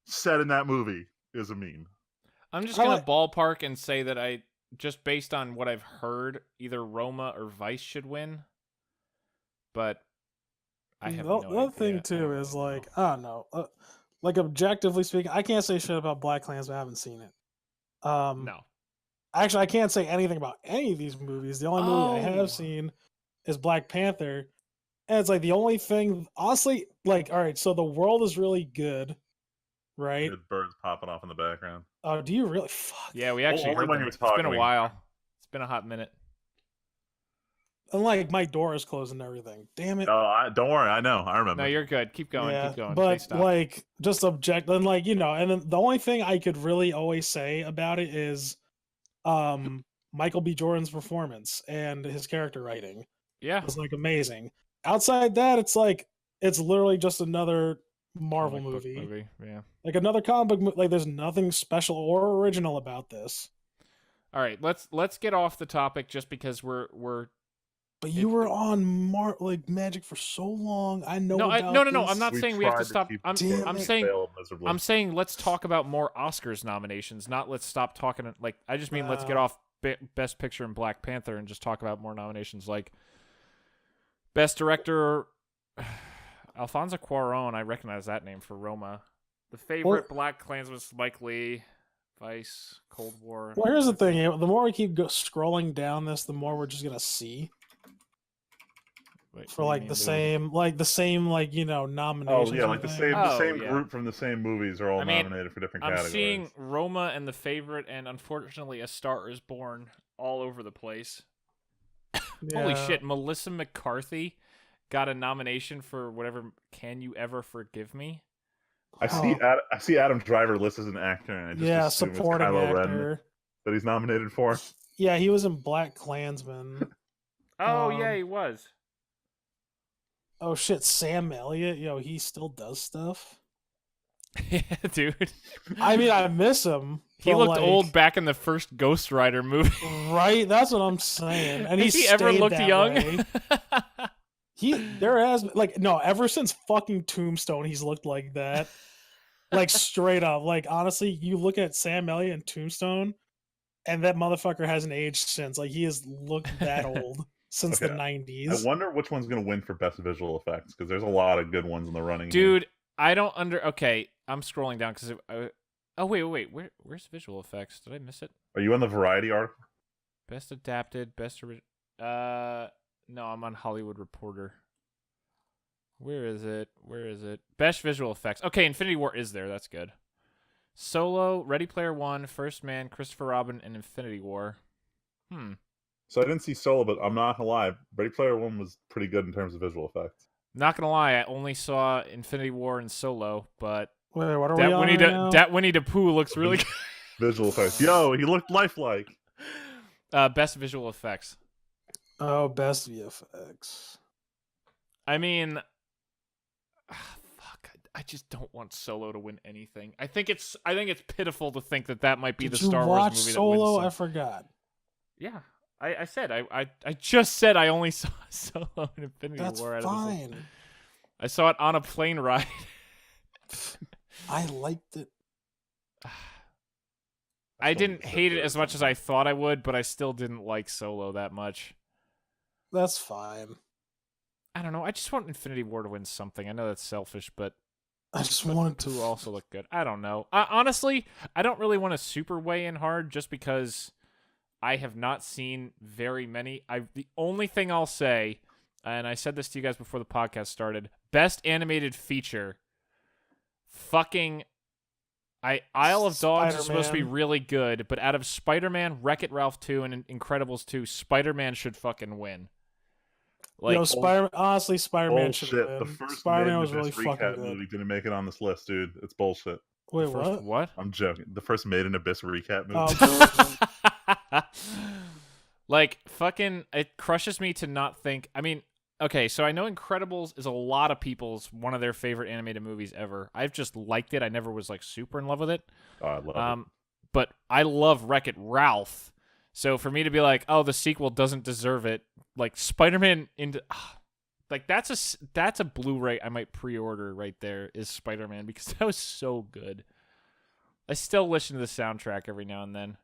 Speaker 3: said in that movie is a meme.
Speaker 1: I'm just gonna ballpark and say that I just based on what I've heard, either Roma or Vice should win. But I have no idea.
Speaker 2: The other thing too is like, I don't know. Like, objectively speaking, I can't say shit about BlacKkKlansman. I haven't seen it.
Speaker 1: No.
Speaker 2: Actually, I can't say anything about any of these movies. The only movie I
Speaker 1: Oh.
Speaker 2: have seen is Black Panther. And it's like the only thing, honestly, like, all right, so the world is really good, right?
Speaker 3: There's birds popping off in the background.
Speaker 2: Oh, do you really? Fuck.
Speaker 1: Yeah, we actually
Speaker 3: only
Speaker 1: heard
Speaker 3: when
Speaker 1: them.
Speaker 3: you were
Speaker 1: It's been a
Speaker 3: talking.
Speaker 1: while. It's been a hot minute.
Speaker 2: And like, my door is closed and everything. Damn it.
Speaker 3: Don't worry, I know, I remember.
Speaker 1: No, you're good. Keep going.
Speaker 2: Yeah,
Speaker 1: Keep going. They
Speaker 2: but
Speaker 1: stopped.
Speaker 2: like, just object, and like, you know, and then the only thing I could really always say about it is, Michael B. Jordan's performance and his character writing
Speaker 1: Yeah.
Speaker 2: was like amazing. Outside that, it's like it's literally just another Marvel
Speaker 1: Comic book
Speaker 2: movie,
Speaker 1: Yeah.
Speaker 2: like another comic book. Like, there's nothing special or original about this.
Speaker 1: All right, let's get off the topic just because we're
Speaker 2: But you were on like Magic for so long. I know.
Speaker 1: No,
Speaker 2: about
Speaker 1: no.
Speaker 2: this.
Speaker 1: I'm not saying we have to stop.
Speaker 3: keep
Speaker 1: I'm
Speaker 2: Damn it.
Speaker 1: saying
Speaker 3: failed miserably.
Speaker 1: I'm saying let's talk about more Oscars nominations, not let's stop talking. Like, I just mean let's get off Best Picture and Black Panther and just talk about more nominations, like Best Director. Alfonso Cuarón, I recognize that name for Roma. The favorite BlacKkKlansman was Spike Lee, Vice, Cold War.
Speaker 2: Well, here's the thing. The more we keep scrolling down this, the more we're just gonna see
Speaker 1: Wait,
Speaker 2: for
Speaker 1: what
Speaker 2: like
Speaker 1: do you
Speaker 2: the
Speaker 1: mean?
Speaker 2: same, like, you know, nominations.
Speaker 3: Oh yeah, like
Speaker 2: and
Speaker 3: the
Speaker 2: things.
Speaker 3: same
Speaker 1: yeah.
Speaker 3: group from the same movies are all
Speaker 1: I mean,
Speaker 3: nominated for different
Speaker 1: I'm
Speaker 3: categories.
Speaker 1: seeing Roma and The Favorite, and unfortunately, A Star Is Born all over the place. Holy
Speaker 2: Yeah.
Speaker 1: shit! Melissa McCarthy got a nomination for whatever. Can You Ever Forgive Me?
Speaker 3: I see Adam Driver listed as an actor, and I just
Speaker 2: Yeah,
Speaker 3: assume it's
Speaker 2: supporting
Speaker 3: Kylo Ren
Speaker 2: actor.
Speaker 3: that he's nominated for.
Speaker 2: Yeah, he was in BlacKkKlansman.
Speaker 1: Oh yeah,
Speaker 2: Um,
Speaker 1: he was.
Speaker 2: Oh shit, Sam Elliott. Yo, he still does stuff.
Speaker 1: Yeah, dude.
Speaker 2: I mean, I miss him.
Speaker 1: He
Speaker 2: but,
Speaker 1: looked
Speaker 2: like,
Speaker 1: old back in the first Ghost Rider movie.
Speaker 2: right? That's what I'm saying. And
Speaker 1: Has he ever
Speaker 2: stayed
Speaker 1: looked
Speaker 2: that
Speaker 1: young?
Speaker 2: way. There has like no, ever since fucking Tombstone, he's looked like that. Like, straight up. Like, honestly, you look at Sam Elliott and Tombstone, and that motherfucker hasn't aged since. Like, he has looked that old since the
Speaker 3: Okay. I
Speaker 2: 90s.
Speaker 3: wonder which one's going to win for best visual effects, because there's a lot of good ones in the running.
Speaker 1: Dude, I don't Okay, I'm scrolling down because. Oh wait. Where's visual effects? Did I miss it?
Speaker 3: Are you on the Variety article?
Speaker 1: Best adapted, best original. No, I'm on Hollywood Reporter. Where is it? Best visual effects. Okay, Infinity War is there. That's good. Solo, Ready Player One, First Man, Christopher Robin, and Infinity War.
Speaker 3: So I didn't see Solo, but I'm not gonna lie. Ready Player One was pretty good in terms of visual effects.
Speaker 1: Not gonna lie, I only saw Infinity War and Solo, but
Speaker 2: Wait, what are we on right now?
Speaker 1: that Winnie the Pooh looks really good.
Speaker 3: Visual effects. Yo, he looked lifelike.
Speaker 1: Best visual effects.
Speaker 2: Oh, best VFX.
Speaker 1: I mean, fuck. I just don't want Solo to win anything. I think it's pitiful to think that might be
Speaker 2: Did
Speaker 1: the
Speaker 2: you
Speaker 1: Star
Speaker 2: watch
Speaker 1: Wars movie
Speaker 2: Solo?
Speaker 1: that
Speaker 2: I
Speaker 1: wins.
Speaker 2: forgot.
Speaker 1: Yeah, I said I just said I only saw Solo and Infinity
Speaker 2: That's
Speaker 1: War.
Speaker 2: fine.
Speaker 1: I saw it on a plane ride.
Speaker 2: I liked it.
Speaker 1: I didn't hate it as much as I thought I would, but I still didn't like Solo that much.
Speaker 2: That's fine.
Speaker 1: I don't know. I just want Infinity War to win something. I know that's selfish, but
Speaker 2: I just
Speaker 1: but
Speaker 2: wanted
Speaker 1: who
Speaker 2: to.
Speaker 1: also look good. I don't know. Honestly, I don't really want to super weigh in hard just because I have not seen very many. The only thing I'll say, and I said this to you guys before the podcast started, best animated feature. Fucking Isle of Dogs is supposed to be
Speaker 2: Spider-Man.
Speaker 1: really good, but out of Spider-Man, Wreck-It Ralph 2, and Incredibles 2, Spider-Man should fucking win.
Speaker 2: Yo,
Speaker 1: Like,
Speaker 2: honestly, Spider-Man should
Speaker 3: Bullshit. The
Speaker 2: win.
Speaker 3: first made
Speaker 2: Spider-Man
Speaker 3: in
Speaker 2: was
Speaker 3: Abyss
Speaker 2: really fucking
Speaker 3: recap
Speaker 2: good.
Speaker 3: movie didn't make it on this list, dude. It's bullshit.
Speaker 2: Wait,
Speaker 1: the first
Speaker 2: what?
Speaker 1: what?
Speaker 3: I'm joking. The first Made in Abyss recap movie.
Speaker 2: Oh,
Speaker 1: Like, fucking, it crushes me to not think. I mean, okay, so I know Incredibles is a lot of people's one of their favorite animated movies ever. I've just liked it. I never was like super in love with it.
Speaker 3: Oh, I love it.
Speaker 1: But I love Wreck-It Ralph. So for me to be like, oh, the sequel doesn't deserve it, like Spider-Man into, like that's a Blu-ray I might pre-order right there is Spider-Man because that was so good. I still listen to the soundtrack every now and then.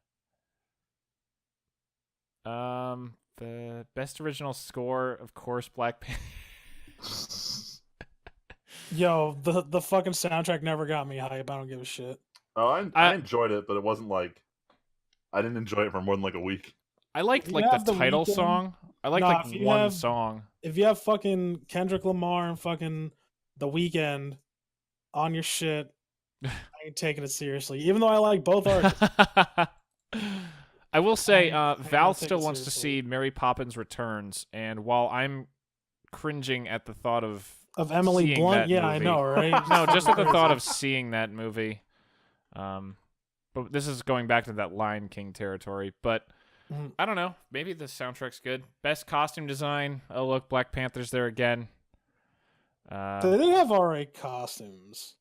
Speaker 1: The best original score, of course, Black Panther.
Speaker 2: yo, the fucking soundtrack never got me hype. I don't give a shit.
Speaker 3: Oh, I enjoyed it, but it wasn't like I didn't enjoy it for more than like a week.
Speaker 1: I liked
Speaker 2: You
Speaker 1: like
Speaker 2: have
Speaker 1: the
Speaker 2: The
Speaker 1: title
Speaker 2: Weeknd.
Speaker 1: song. I liked
Speaker 2: Nah,
Speaker 1: like
Speaker 2: if you
Speaker 1: one
Speaker 2: have-
Speaker 1: song.
Speaker 2: If you have fucking Kendrick Lamar and fucking The Weeknd on your shit, I ain't taking it seriously. Even though I like both artists.
Speaker 1: I will say,
Speaker 2: I
Speaker 1: Val
Speaker 2: don't take
Speaker 1: still
Speaker 2: it
Speaker 1: wants to
Speaker 2: seriously.
Speaker 1: see Mary Poppins Returns, and while I'm cringing at the thought of
Speaker 2: Of Emily
Speaker 1: seeing
Speaker 2: Blunt,
Speaker 1: that
Speaker 2: yeah, I
Speaker 1: movie-
Speaker 2: know, right?
Speaker 1: no, just at the thought of seeing that movie, but this is going back to that Lion King territory. But
Speaker 2: Mhm.
Speaker 1: I don't know. Maybe the soundtrack's good. Best costume design. Oh look, Black Panther's there again.
Speaker 2: They did have alright costumes.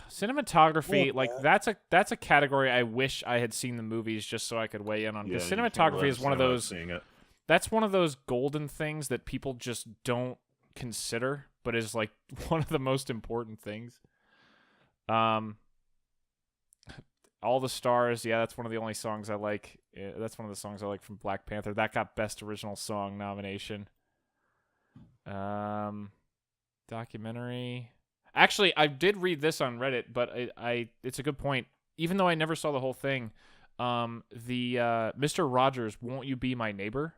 Speaker 1: Cinematography,
Speaker 2: Yeah.
Speaker 1: like that's a category I wish I had seen the movies just so I could weigh in on. Because
Speaker 3: you can't
Speaker 1: cinematography
Speaker 3: really
Speaker 1: is one of
Speaker 3: understand without
Speaker 1: those.
Speaker 3: seeing it.
Speaker 1: That's one of those golden things that people just don't consider, but is like one of the most important things. All the Stars, yeah, that's one of the only songs I like. That's one of the songs I like from Black Panther. That got Best Original Song nomination. Documentary. Actually, I did read this on Reddit, but it's a good point. Even though I never saw the whole thing, the Mr. Rogers, Won't You Be My Neighbor?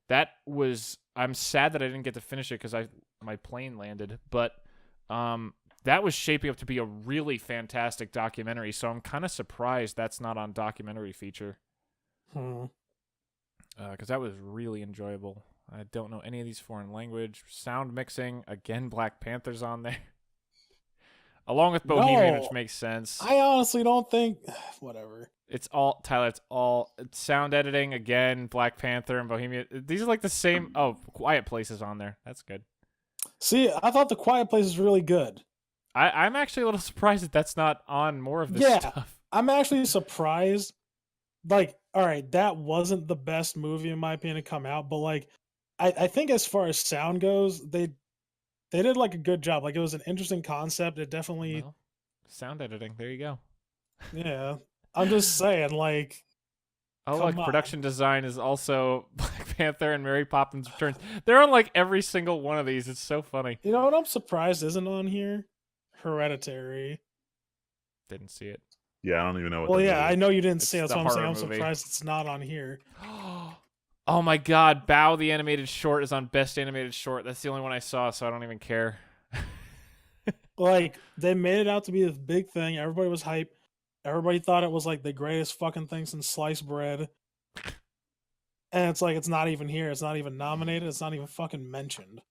Speaker 1: I'm sad that I didn't get to finish it because my plane landed, but that was shaping up to be a really fantastic documentary. So I'm kind of surprised that's not on documentary feature because that was really enjoyable. I don't know any of these foreign language. Sound mixing, again, Black Panther's on there. Along with Bohemian,
Speaker 2: No.
Speaker 1: which makes sense.
Speaker 2: I honestly don't think whatever.
Speaker 1: It's all sound editing again, Black Panther and Bohemian. These are like the same. Oh, Quiet Place is on there. That's good.
Speaker 2: See, I thought The Quiet Place was really good.
Speaker 1: I'm actually a little surprised that that's not on more of this
Speaker 2: Yeah.
Speaker 1: stuff.
Speaker 2: I'm actually surprised. Like, all right, that wasn't the best movie in my opinion to come out, but like, I think as far as sound goes, they did like a good job. Like, it was an interesting concept. It definitely,
Speaker 1: Well, sound editing. There you go.
Speaker 2: yeah. I'm just saying, like,
Speaker 1: Oh,
Speaker 2: Come
Speaker 1: look,
Speaker 2: on.
Speaker 1: production design is also Black Panther and Mary Poppins Returns. They're on like every single one of these. It's so funny.
Speaker 2: you know what I'm surprised isn't on here? Hereditary.
Speaker 1: Didn't see it.
Speaker 3: Yeah, I don't even know what.
Speaker 2: Well,
Speaker 3: that
Speaker 2: yeah,
Speaker 3: movie
Speaker 2: I know you didn't
Speaker 1: It's
Speaker 2: say it. That's
Speaker 1: the
Speaker 2: what I'm saying.
Speaker 1: horror
Speaker 2: I'm
Speaker 1: movie.
Speaker 2: surprised it's not on here.
Speaker 1: Oh my God, Bao the animated short is on Best Animated Short. That's the only one I saw, so I don't even care.
Speaker 2: Like, they made it out to be this big thing. Everybody was hype. Everybody thought it was like the greatest fucking thing since sliced bread. And it's like, it's not even here. It's not even nominated. It's not even fucking mentioned.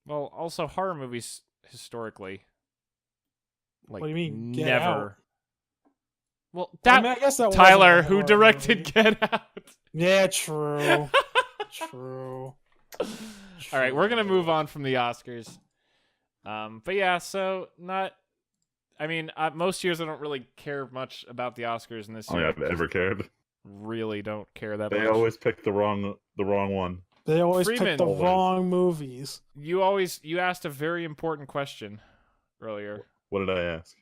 Speaker 1: Well, also horror movies historically, like
Speaker 2: What do you mean, Get
Speaker 1: never.
Speaker 2: Out?
Speaker 1: Well,
Speaker 2: I
Speaker 1: that
Speaker 2: mean, I guess that wasn't
Speaker 1: Tyler,
Speaker 2: a
Speaker 1: who
Speaker 2: horror
Speaker 1: directed
Speaker 2: movie.
Speaker 1: Get Out.
Speaker 2: Yeah, true. True.
Speaker 1: All right, we're gonna move on from the Oscars. But yeah, so not. I mean, most years I don't really care much about the Oscars, and this
Speaker 3: I don't
Speaker 1: year
Speaker 3: think I've ever cared.
Speaker 1: really don't care that
Speaker 3: They
Speaker 1: much.
Speaker 3: always pick the wrong one.
Speaker 2: They always
Speaker 1: Freeman.
Speaker 2: pick the
Speaker 3: Always.
Speaker 2: wrong movies.
Speaker 1: You asked a very important question earlier.
Speaker 3: What did I ask?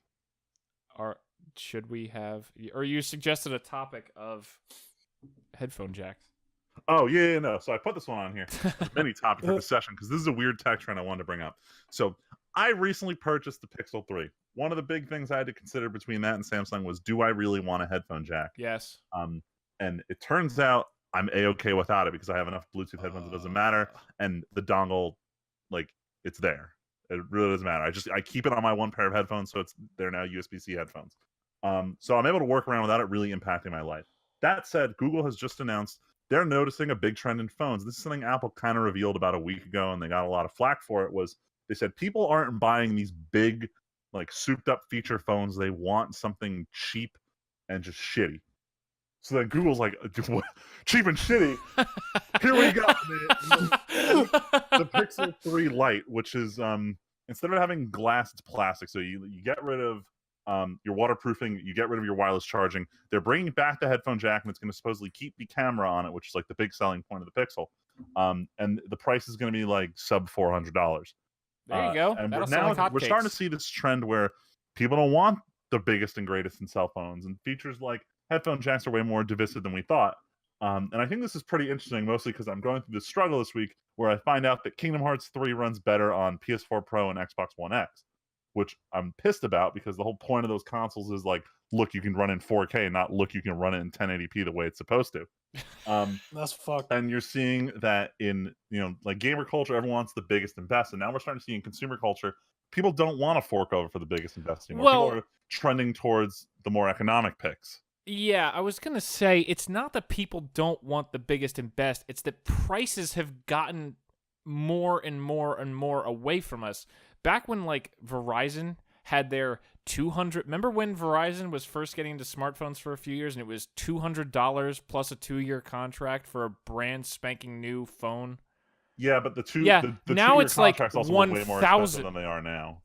Speaker 1: Should we have, or you suggested a topic of headphone jacks?
Speaker 3: Oh yeah, no. So I put this one on here. Mini topic for the session because this is a weird tech trend I wanted to bring up. So I recently purchased the Pixel 3. One of the big things I had to consider between that and Samsung was, do I really want a headphone jack?
Speaker 1: Yes.
Speaker 3: And it turns out I'm a-okay without it because I have enough Bluetooth headphones. It doesn't matter, and the dongle, like, it's there. It really doesn't matter. I keep it on my one pair of headphones, so they're now USB-C headphones. So I'm able to work around without it really impacting my life. That said, Google has just announced they're noticing a big trend in phones. This is something Apple kind of revealed about a week ago, and they got a lot of flack for it. Was they said people aren't buying these big, like, souped up feature phones. They want something cheap and just shitty. So then Google's like, cheap and shitty. Here we go. The Pixel 3 Lite, which is instead of having glass, it's plastic. So you get rid of your waterproofing, you get rid of your wireless charging. They're bringing back the headphone jack, and it's going to supposedly keep the camera on it, which is like the big selling point of the Pixel. And the price is going to be like sub $400.
Speaker 1: There you go.
Speaker 3: And
Speaker 1: That'll sell like
Speaker 3: we're starting to
Speaker 1: hotcakes.
Speaker 3: see this trend where people don't want the biggest and greatest in cell phones, and features like headphone jacks are way more divisive than we thought. And I think this is pretty interesting, mostly because I'm going through this struggle this week where I find out that Kingdom Hearts 3 runs better on PS4 Pro and Xbox One X, which I'm pissed about because the whole point of those consoles is like, look, you can run in 4K, not look, you can run it in 1080p the way it's supposed to.
Speaker 2: That's fucked.
Speaker 3: And you're seeing that in, like, gamer culture, everyone wants the biggest and best. And now we're starting to see in consumer culture, people don't want to fork over for the biggest and best anymore.
Speaker 1: Well,
Speaker 3: people are trending towards the more economic picks.
Speaker 1: Yeah, I was going to say, it's not that people don't want the biggest and best. It's that prices have gotten more and more and more away from us. Back when, like, Verizon had their remember when Verizon was first getting into smartphones for a few years, and it was $200 plus a 2-year contract for a brand spanking new phone?
Speaker 3: Yeah, but the
Speaker 1: now
Speaker 3: 2-year
Speaker 1: it's like
Speaker 3: contracts also were way more expensive
Speaker 1: 1,000
Speaker 3: than they are now.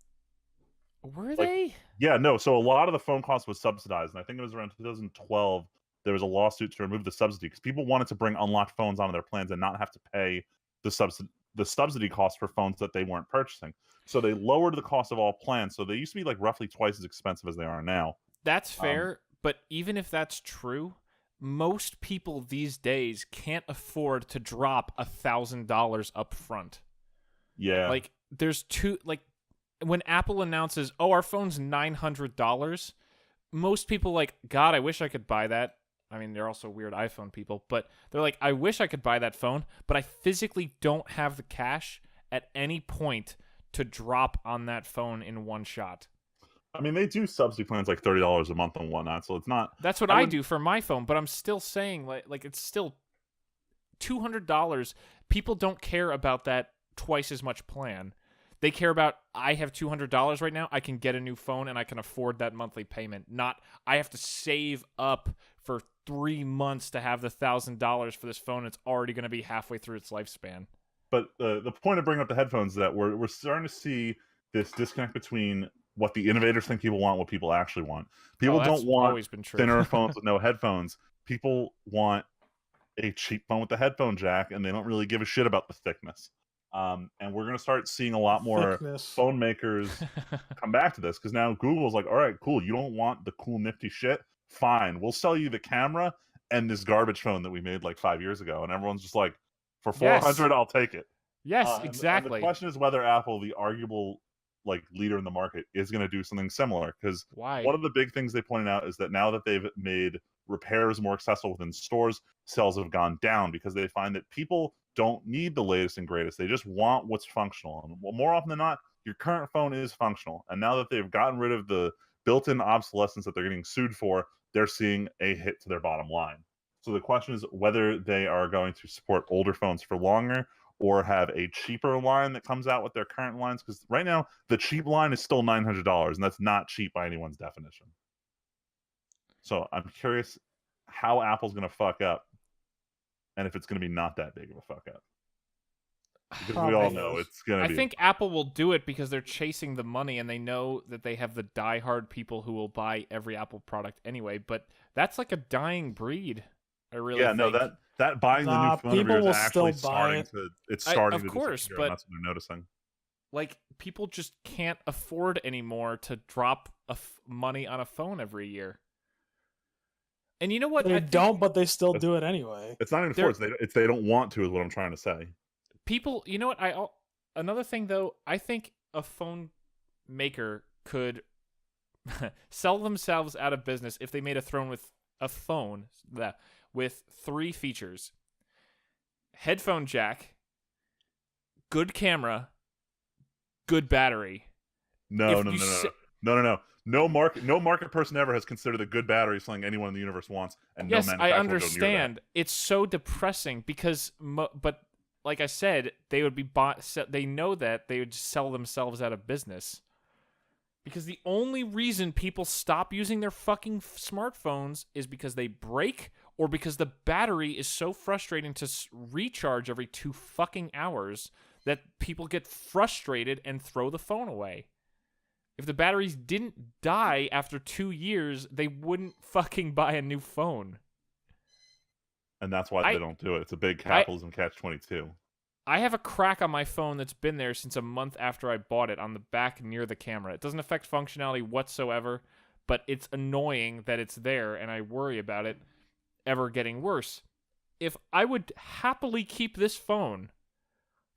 Speaker 1: Were they?
Speaker 3: Yeah, no. So a lot of the phone cost was subsidized, and I think it was around 2012 there was a lawsuit to remove the subsidy because people wanted to bring unlocked phones onto their plans and not have to pay the subsidy cost for phones that they weren't purchasing. So they lowered the cost of all plans. So they used to be like roughly twice as expensive as they are now.
Speaker 1: That's fair, but even if that's true, most people these days can't afford to drop $1,000 up front.
Speaker 3: Yeah.
Speaker 1: Like, there's when Apple announces, oh, our phone's $900, most people like, God, I wish I could buy that. I mean, they're also weird iPhone people, but they're like, I wish I could buy that phone, but I physically don't have the cash at any point to drop on that phone in one shot.
Speaker 3: I mean, they do subsidy plans like $30 a month and whatnot, so it's not...
Speaker 1: That's what I do for my phone, but I'm still saying, like it's still $200. People don't care about that twice as much plan. They care about, I have $200 right now, I can get a new phone and I can afford that monthly payment. Not, I have to save up for 3 months to have the $1,000 for this phone. It's already going to be halfway through its lifespan.
Speaker 3: But the point of bringing up the headphones is that we're starting to see this disconnect between what the innovators think people want, what people actually want. People don't want thinner phones with no headphones. People want a cheap phone with a headphone jack, and they don't really give a shit about the thickness. And we're going to start seeing a lot more phone makers come back to this, because now Google's like, all right, cool, you don't want the cool nifty shit? Fine, we'll sell you the camera and this garbage phone that we made like 5 years ago. And everyone's just like, for $400, I'll take it.
Speaker 1: Yes, exactly.
Speaker 3: And the question is whether Apple, the arguable leader in the market, is going to do something similar. Because one of the big things they pointed out is that now that they've made repairs more accessible within stores, sales have gone down because they find that people don't need the latest and greatest. They just want what's functional. And more often than not, your current phone is functional. And now that they've gotten rid of the built-in obsolescence that they're getting sued for, they're seeing a hit to their bottom line. So the question is whether they are going to support older phones for longer or have a cheaper line that comes out with their current lines. Because right now, the cheap line is still $900, and that's not cheap by anyone's definition. So I'm curious how Apple's going to fuck up, and if it's going to be not that big of a fuck up. Because we all know it's going to be.
Speaker 1: I think Apple will do it because they're chasing the money, and they know that they have the diehard people who will buy every Apple product anyway. But that's like a dying breed. I really think.
Speaker 3: No, that buying the new phone
Speaker 2: people
Speaker 3: is actually starting to. It's starting to disappear,
Speaker 1: but
Speaker 3: that's what they're noticing.
Speaker 1: Like, people just can't afford anymore to drop money on a phone every year. And you know what?
Speaker 2: They don't, but they still do it anyway.
Speaker 3: It's not even forced. They don't want to, is what I'm trying to say.
Speaker 1: People, you know what? Another thing though, I think a phone maker could sell themselves out of business if they made a phone with 3 features: headphone jack, good camera, good battery.
Speaker 3: No. No market person ever has considered a good battery something anyone in the universe wants, and
Speaker 1: Yes,
Speaker 3: no
Speaker 1: I
Speaker 3: manufacturer will go near
Speaker 1: understand. It's so depressing because, but like I said, they would be they know that they would sell themselves out of business. Because the only reason people stop using their fucking smartphones is because they break or because the battery is so frustrating to recharge every 2 fucking hours that people get frustrated and throw the phone away. If the batteries didn't die after 2 years, they wouldn't fucking buy a new phone.
Speaker 3: And that's why they don't do it. It's a big capitalism catch-22.
Speaker 1: I have a crack on my phone that's been there since a month after I bought it on the back near the camera. It doesn't affect functionality whatsoever, but it's annoying that it's there, and I worry about it ever getting worse. If I would happily keep this phone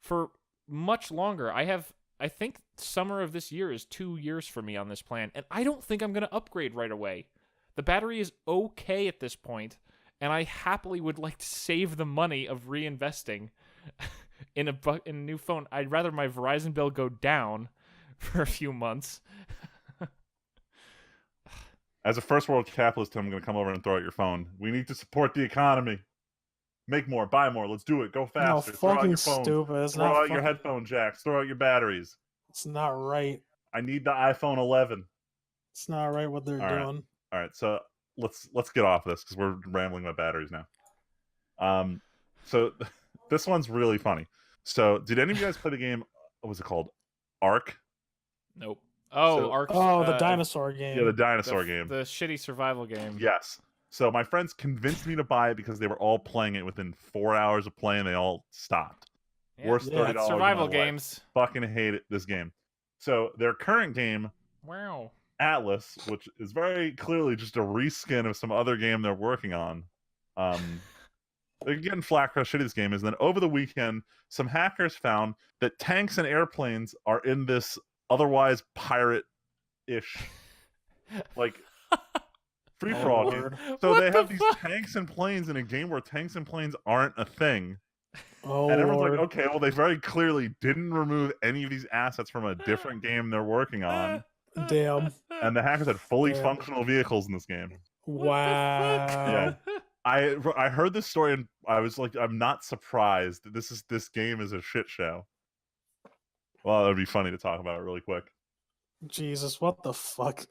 Speaker 1: for much longer, I think summer of this year is 2 years for me on this plan, and I don't think I'm going to upgrade right away. The battery is okay at this point, and I happily would like to save the money of reinvesting in a new phone. I'd rather my Verizon bill go down for a few months.
Speaker 3: As a first world capitalist, I'm going to come over and throw out your phone. We need to support the economy. Make more, buy more. Let's do it. Go faster.
Speaker 2: No,
Speaker 3: throw out
Speaker 2: fucking
Speaker 3: your phones.
Speaker 2: stupid. It's
Speaker 3: throw
Speaker 2: not
Speaker 3: out your headphone jacks. Throw out your batteries.
Speaker 2: It's not right.
Speaker 3: I need the iPhone 11.
Speaker 2: It's not right what they're doing.
Speaker 3: All right, so let's get off this because we're rambling about batteries now. So this one's really funny. So did any of you guys play the game? What was it called? Ark?
Speaker 1: Nope. Oh,
Speaker 3: So-
Speaker 1: Ark.
Speaker 2: The dinosaur game.
Speaker 3: Yeah, the dinosaur game.
Speaker 1: The shitty survival game.
Speaker 3: Yes. So my friends convinced me to buy it because they were all playing it within 4 hours of playing. They all stopped.
Speaker 1: Yeah,
Speaker 3: Worst $30
Speaker 1: it's
Speaker 3: of
Speaker 1: survival
Speaker 3: my life.
Speaker 1: games.
Speaker 3: Fucking hate this game. So their current game,
Speaker 1: Wow.
Speaker 3: Atlas, which is very clearly just a reskin of some other game they're working on. They're getting flack for how shitty this game is. And then over the weekend, some hackers found that tanks and airplanes are in this otherwise pirate-ish, like, free-for-all game. So
Speaker 1: What
Speaker 3: they
Speaker 1: the
Speaker 3: have these
Speaker 1: fuck?
Speaker 3: tanks and planes in a game where tanks and planes aren't a thing.
Speaker 2: Oh,
Speaker 3: And everyone's
Speaker 2: Lord.
Speaker 3: like, okay, well, they very clearly didn't remove any of these assets from a different game they're working on.
Speaker 2: Damn.
Speaker 3: And the hackers had fully
Speaker 2: Damn.
Speaker 3: functional vehicles in this game.
Speaker 2: Wow.
Speaker 3: I heard this story and I was like, I'm not surprised that this game is a shit show. Well, it'd be funny to talk about it really quick.
Speaker 2: Jesus, what the fuck?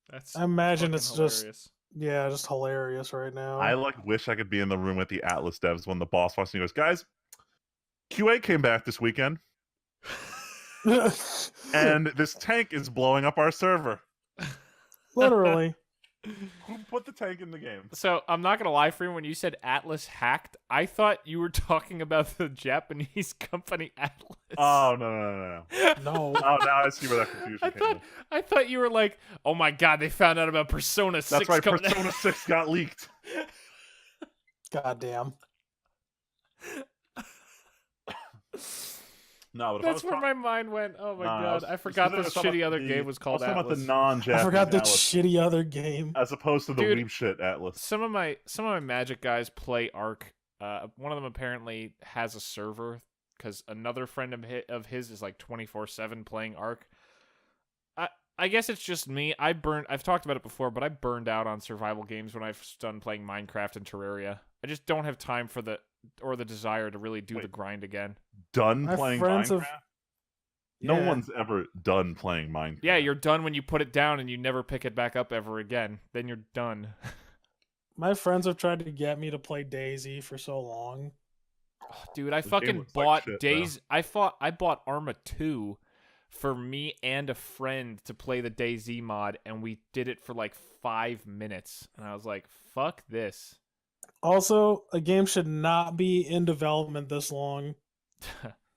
Speaker 1: That's
Speaker 2: I imagine
Speaker 1: fucking
Speaker 2: it's
Speaker 1: hilarious.
Speaker 2: just hilarious right now.
Speaker 3: I wish I could be in the room with the Atlas devs when the boss walks in and goes, guys, QA came back this weekend and this tank is blowing up our server.
Speaker 2: Literally.
Speaker 3: Who put the tank in the game?
Speaker 1: So I'm not gonna lie for you. When you said Atlas hacked, I thought you were talking about the Japanese company Atlas.
Speaker 3: Oh no.
Speaker 2: No.
Speaker 3: Oh, now I see where that confusion came in.
Speaker 1: I thought you were like, oh my god, they found out about Persona 6.
Speaker 3: That's right,
Speaker 1: coming out."
Speaker 3: Persona 6 got leaked.
Speaker 2: Goddamn.
Speaker 3: No, but
Speaker 1: That's where my mind went. Oh my
Speaker 3: Nah,
Speaker 1: god, I forgot this shitty other game was called
Speaker 3: I was talking
Speaker 1: Atlas.
Speaker 3: about the non-Japanese
Speaker 2: I forgot that
Speaker 3: Atlas,
Speaker 2: shitty other game.
Speaker 3: as opposed to the
Speaker 1: Dude.
Speaker 3: weeb shit Atlas.
Speaker 1: Some of my Magic guys play Ark. One of them apparently has a server because another friend of his is like 24/7 playing Ark. I guess it's just me. I've talked about it before, but I burned out on survival games when I've done playing Minecraft and Terraria. I just don't have time for the desire to really do the grind again.
Speaker 3: Done
Speaker 2: My
Speaker 3: playing
Speaker 2: friends
Speaker 3: Minecraft?
Speaker 2: have-
Speaker 3: No
Speaker 2: Yeah.
Speaker 3: one's ever done playing Minecraft.
Speaker 1: Yeah, you're done when you put it down and you never pick it back up ever again. Then you're done.
Speaker 2: My friends have tried to get me to play Daisy for so long.
Speaker 1: Dude, I
Speaker 3: This game
Speaker 1: fucking
Speaker 3: looks like
Speaker 1: bought
Speaker 3: shit,
Speaker 1: Days. I bought Arma 2 for me and a friend to play the DayZ mod, and we did it for like 5 minutes. And I was like, fuck this.
Speaker 2: Also, a game should not be in development this long.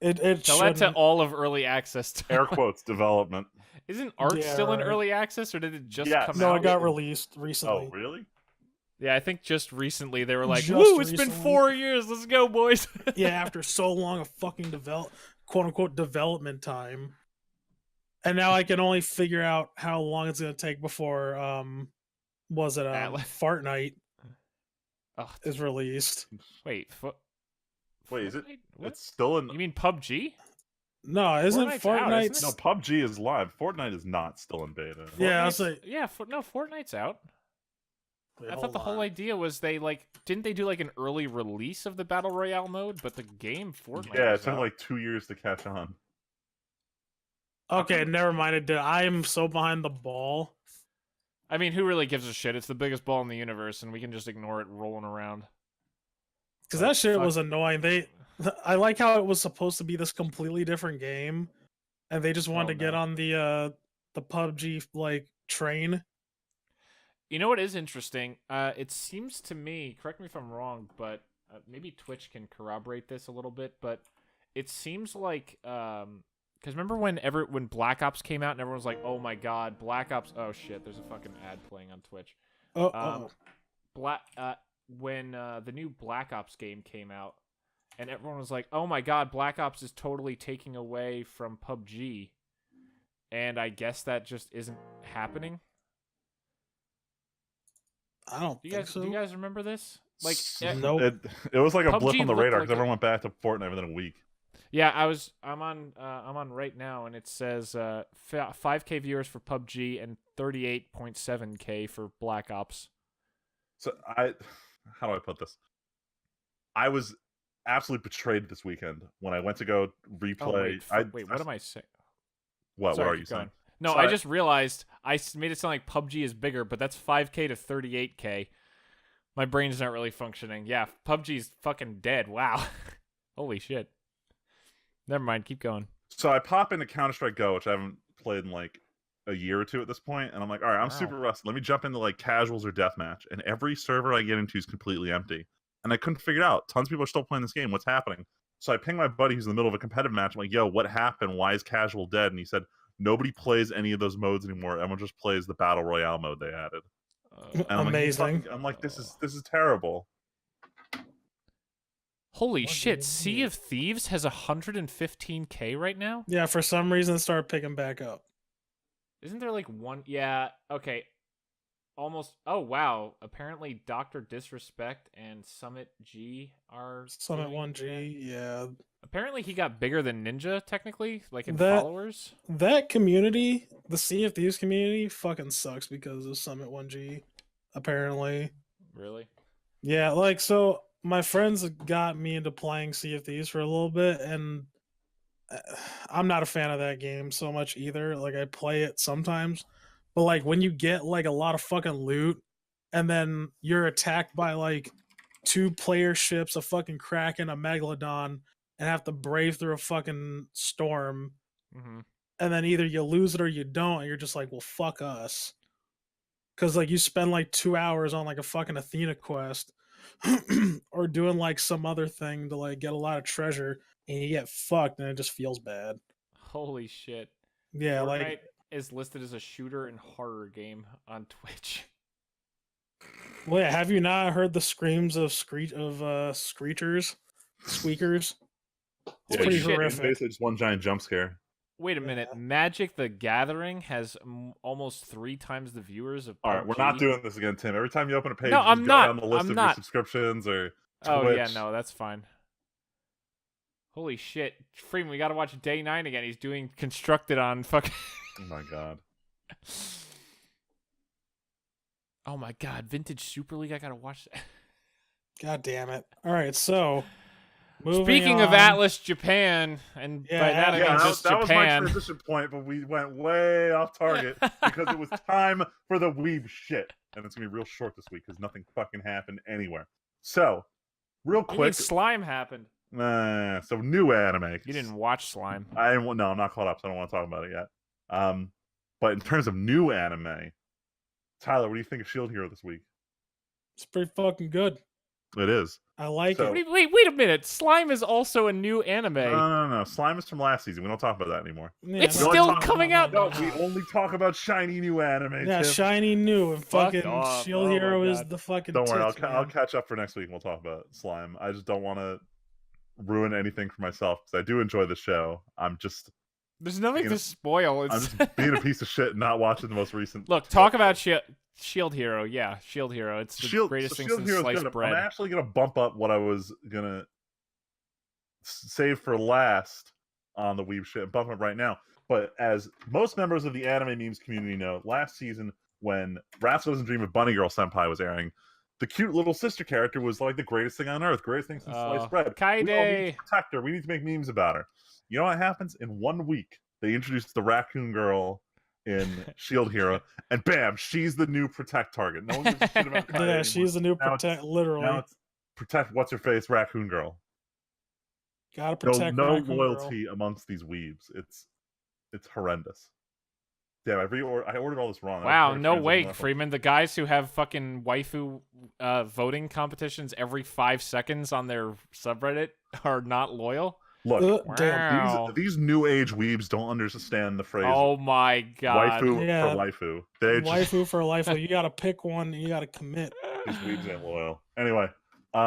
Speaker 2: It
Speaker 1: Tell that to
Speaker 2: shouldn't.
Speaker 1: all of early access.
Speaker 3: Air quotes development.
Speaker 1: Isn't Ark
Speaker 2: Yeah,
Speaker 1: still in
Speaker 2: right.
Speaker 1: early access, or did it just
Speaker 3: Yes.
Speaker 1: come
Speaker 2: No,
Speaker 1: out?
Speaker 2: it got released recently.
Speaker 3: Oh, really?
Speaker 1: Yeah, I think just recently they were like,
Speaker 2: Just
Speaker 1: woo, it's been
Speaker 2: recently.
Speaker 1: 4 years. Let's go, boys.
Speaker 2: Yeah, after so long of fucking quote unquote development time. And now I can only figure out how long it's gonna take before was it Fortnite
Speaker 1: Oh,
Speaker 2: is released.
Speaker 1: wait,
Speaker 3: Wait, is it?
Speaker 1: Fortnite? What?
Speaker 3: It's still in.
Speaker 1: You mean PUBG?
Speaker 2: No, isn't
Speaker 1: Fortnite's out,
Speaker 2: Fortnite?
Speaker 1: isn't
Speaker 3: No,
Speaker 1: it?
Speaker 3: PUBG is live. Fortnite is not still in beta.
Speaker 2: Yeah, I was
Speaker 1: Fortnite's-
Speaker 2: like,
Speaker 1: yeah, no, Fortnite's out.
Speaker 2: wait,
Speaker 1: I thought
Speaker 2: hold
Speaker 1: the whole
Speaker 2: on.
Speaker 1: idea was didn't they do like an early release of the battle royale mode? But the game Fortnite.
Speaker 3: Yeah, it
Speaker 1: was
Speaker 3: took
Speaker 1: out.
Speaker 3: like 2 years to catch on.
Speaker 2: Okay, never mind. It did. I am so behind the ball.
Speaker 1: I mean, who really gives a shit? It's the biggest ball in the universe, and we can just ignore it rolling around.
Speaker 2: Because
Speaker 1: Like,
Speaker 2: that shit
Speaker 1: fuck-
Speaker 2: was annoying. I like how it was supposed to be this completely different game, and they just wanted
Speaker 1: Oh,
Speaker 2: to get
Speaker 1: no.
Speaker 2: on the PUBG like train.
Speaker 1: You know what is interesting? It seems to me, correct me if I'm wrong, but maybe Twitch can corroborate this a little bit. But it seems like because remember when Black Ops came out and everyone was like, "Oh my God, Black Ops!" Oh shit, there's a fucking ad playing on Twitch.
Speaker 2: Oh,
Speaker 1: When the new Black Ops game came out, and everyone was like, "Oh my God, Black Ops is totally taking away from PUBG," and I guess that just isn't happening.
Speaker 2: I don't
Speaker 1: Do you
Speaker 2: think
Speaker 1: guys
Speaker 2: so.
Speaker 1: do you guys remember this? Like,
Speaker 2: Nope.
Speaker 3: It was like a blip
Speaker 1: PUBG
Speaker 3: on the
Speaker 1: looked
Speaker 3: radar
Speaker 1: like
Speaker 3: because everyone went back to Fortnite within a week.
Speaker 1: yeah, I'm on right now, and it says 5K viewers for PUBG and 38.7K for Black Ops.
Speaker 3: So how do I put this? I was absolutely betrayed this weekend when I went to go replay.
Speaker 1: Wait, what am I saying?
Speaker 3: What
Speaker 1: Sorry,
Speaker 3: are you
Speaker 1: keep going.
Speaker 3: saying?
Speaker 1: No,
Speaker 3: So
Speaker 1: I just realized I made it sound like PUBG is bigger, but that's 5K to 38K. My brain's not really functioning. Yeah, PUBG's fucking dead. Wow. Holy shit. Never mind, keep going.
Speaker 3: So I pop into Counter-Strike Go, which I haven't played in like a year or two at this point, and I'm like, all right, I'm
Speaker 1: Wow.
Speaker 3: super rusty. Let me jump into like casuals or deathmatch, and every server I get into is completely empty. And I couldn't figure it out. Tons of people are still playing this game. What's happening? So I ping my buddy who's in the middle of a competitive match. I'm like, yo, what happened? Why is casual dead? And he said, nobody plays any of those modes anymore. Everyone just plays the battle royale mode they added. And I'm
Speaker 2: Amazing.
Speaker 3: Like, I'm like, this is terrible.
Speaker 1: Holy
Speaker 2: What do
Speaker 1: shit,
Speaker 2: you
Speaker 1: Sea
Speaker 2: mean?
Speaker 1: of Thieves has 115K right now?
Speaker 2: Yeah, for some reason, it started picking back up.
Speaker 1: Isn't there like one? Yeah, okay. Almost. Oh, wow. Apparently, Dr. Disrespect and Summit G are.
Speaker 2: Summit
Speaker 1: doing
Speaker 2: 1G, yeah.
Speaker 1: Apparently, he got bigger than Ninja, technically, like in
Speaker 2: That-
Speaker 1: followers.
Speaker 2: That community, the Sea of Thieves community, fucking sucks because of Summit 1G, apparently.
Speaker 1: Really?
Speaker 2: Yeah, like, so my friends got me into playing Sea of Thieves for a little bit, and I'm not a fan of that game so much either. Like, I play it sometimes, but like when you get like a lot of fucking loot, and then you're attacked by like 2-player ships, a fucking Kraken, a Megalodon, and have to brave through a fucking storm,
Speaker 1: Mm-hmm.
Speaker 2: and then either you lose it or you don't, and you're just like, well, fuck us. Because like you spend like 2 hours on like a fucking Athena quest or doing like some other thing to like get a lot of treasure, and you get fucked, and it just feels bad.
Speaker 1: Holy shit.
Speaker 2: Yeah,
Speaker 1: Fortnite
Speaker 2: like
Speaker 1: is listed as a shooter and horror game on Twitch.
Speaker 2: well, yeah, have you not heard the screams of screechers, squeakers? It's
Speaker 3: Yeah,
Speaker 2: pretty
Speaker 1: shit.
Speaker 2: horrific.
Speaker 3: Basically, just one giant jump scare.
Speaker 1: Wait a minute. Magic the Gathering has almost 3 times the viewers of PUBG.
Speaker 3: All right, we're not doing this again, Tim. Every time you open a page,
Speaker 1: No,
Speaker 3: you
Speaker 1: I'm
Speaker 3: just
Speaker 1: not.
Speaker 3: go down the list
Speaker 1: I'm
Speaker 3: of
Speaker 1: not.
Speaker 3: your subscriptions or
Speaker 1: Oh, yeah,
Speaker 3: Twitch.
Speaker 1: no, that's fine. Holy shit. Freeman, we gotta watch Day 9 again. He's doing Constructed on fucking...
Speaker 3: Oh my god.
Speaker 1: Oh my god, Vintage Super League, I gotta watch that.
Speaker 2: God damn it! All right, so moving
Speaker 1: Speaking of
Speaker 2: on.
Speaker 1: Atlas Japan, and
Speaker 2: Yeah,
Speaker 1: by that I
Speaker 2: yeah,
Speaker 1: mean
Speaker 3: that,
Speaker 1: just
Speaker 3: that was my
Speaker 1: Japan.
Speaker 3: transition point, but we went way off target because it was time for the Weeeb shit. And it's gonna be real short this week because nothing fucking happened anywhere. So, real
Speaker 1: You mean
Speaker 3: quick,
Speaker 1: Slime happened.
Speaker 3: so new anime.
Speaker 1: You didn't watch Slime.
Speaker 3: No, I'm not caught up, so I don't want to talk about it yet. But in terms of new anime, Tyler, what do you think of Shield Hero this week?
Speaker 2: It's pretty fucking good.
Speaker 3: It is.
Speaker 2: I like
Speaker 3: So-
Speaker 2: it.
Speaker 1: Wait a minute. Slime is also a new anime.
Speaker 3: No. Slime is from last season. We don't talk about that anymore.
Speaker 2: Yeah,
Speaker 1: It's
Speaker 3: no,
Speaker 1: still
Speaker 3: no,
Speaker 1: coming out.
Speaker 3: No, we only talk about shiny new anime.
Speaker 2: Yeah,
Speaker 3: Tim.
Speaker 2: shiny new and
Speaker 1: Fuck
Speaker 2: fucking
Speaker 1: off.
Speaker 2: Shield
Speaker 1: Oh my
Speaker 2: Hero is
Speaker 1: God.
Speaker 2: the fucking.
Speaker 3: Don't worry,
Speaker 2: tits,
Speaker 3: I'll
Speaker 2: man.
Speaker 3: catch up for next week and we'll talk about Slime. I just don't want to ruin anything for myself because I do enjoy the show. I'm just
Speaker 1: There's nothing
Speaker 3: You
Speaker 1: to
Speaker 3: know,
Speaker 1: spoil.
Speaker 3: I'm
Speaker 1: It's
Speaker 3: just being a piece of shit and not watching the most recent.
Speaker 1: Look, talk about Shield Hero. Yeah, Shield Hero. It's the greatest thing
Speaker 3: Shield
Speaker 1: since
Speaker 3: Hero's
Speaker 1: sliced
Speaker 3: good.
Speaker 1: bread.
Speaker 3: I'm actually gonna bump up what I was gonna save for last on the Weeeb shit and bump up right now. But as most members of the anime memes community know, last season when Rascal Doesn't Dream of Bunny Girl Senpai was airing, the cute little sister character was like the greatest thing on earth, greatest thing since sliced bread. We all need
Speaker 1: Kaide.
Speaker 3: to protect her. We need to make memes about her. You know what happens? In 1 week, they introduced the raccoon girl in Shield Hero, and bam, she's the new protect target. No one gives a shit about Kaide
Speaker 2: Yeah,
Speaker 3: anymore.
Speaker 2: she's the new
Speaker 3: Now
Speaker 2: protect. Literally,
Speaker 3: Now it's protect what's her face raccoon girl.
Speaker 2: gotta protect.
Speaker 3: No
Speaker 2: Raccoon
Speaker 3: loyalty
Speaker 2: Girl.
Speaker 3: amongst these weebs. It's horrendous. Damn, I ordered all this wrong.
Speaker 1: Wow, no way, Freeman. The guys who have fucking waifu voting competitions every 5 seconds on their subreddit are not loyal.
Speaker 3: Look,
Speaker 1: wow.
Speaker 3: these new age weebs don't understand the phrase.
Speaker 1: Oh my god.
Speaker 3: Waifu for waifu.
Speaker 2: Waifu for waifu. You gotta pick one. You gotta commit.
Speaker 3: These weebs ain't loyal. Anyway,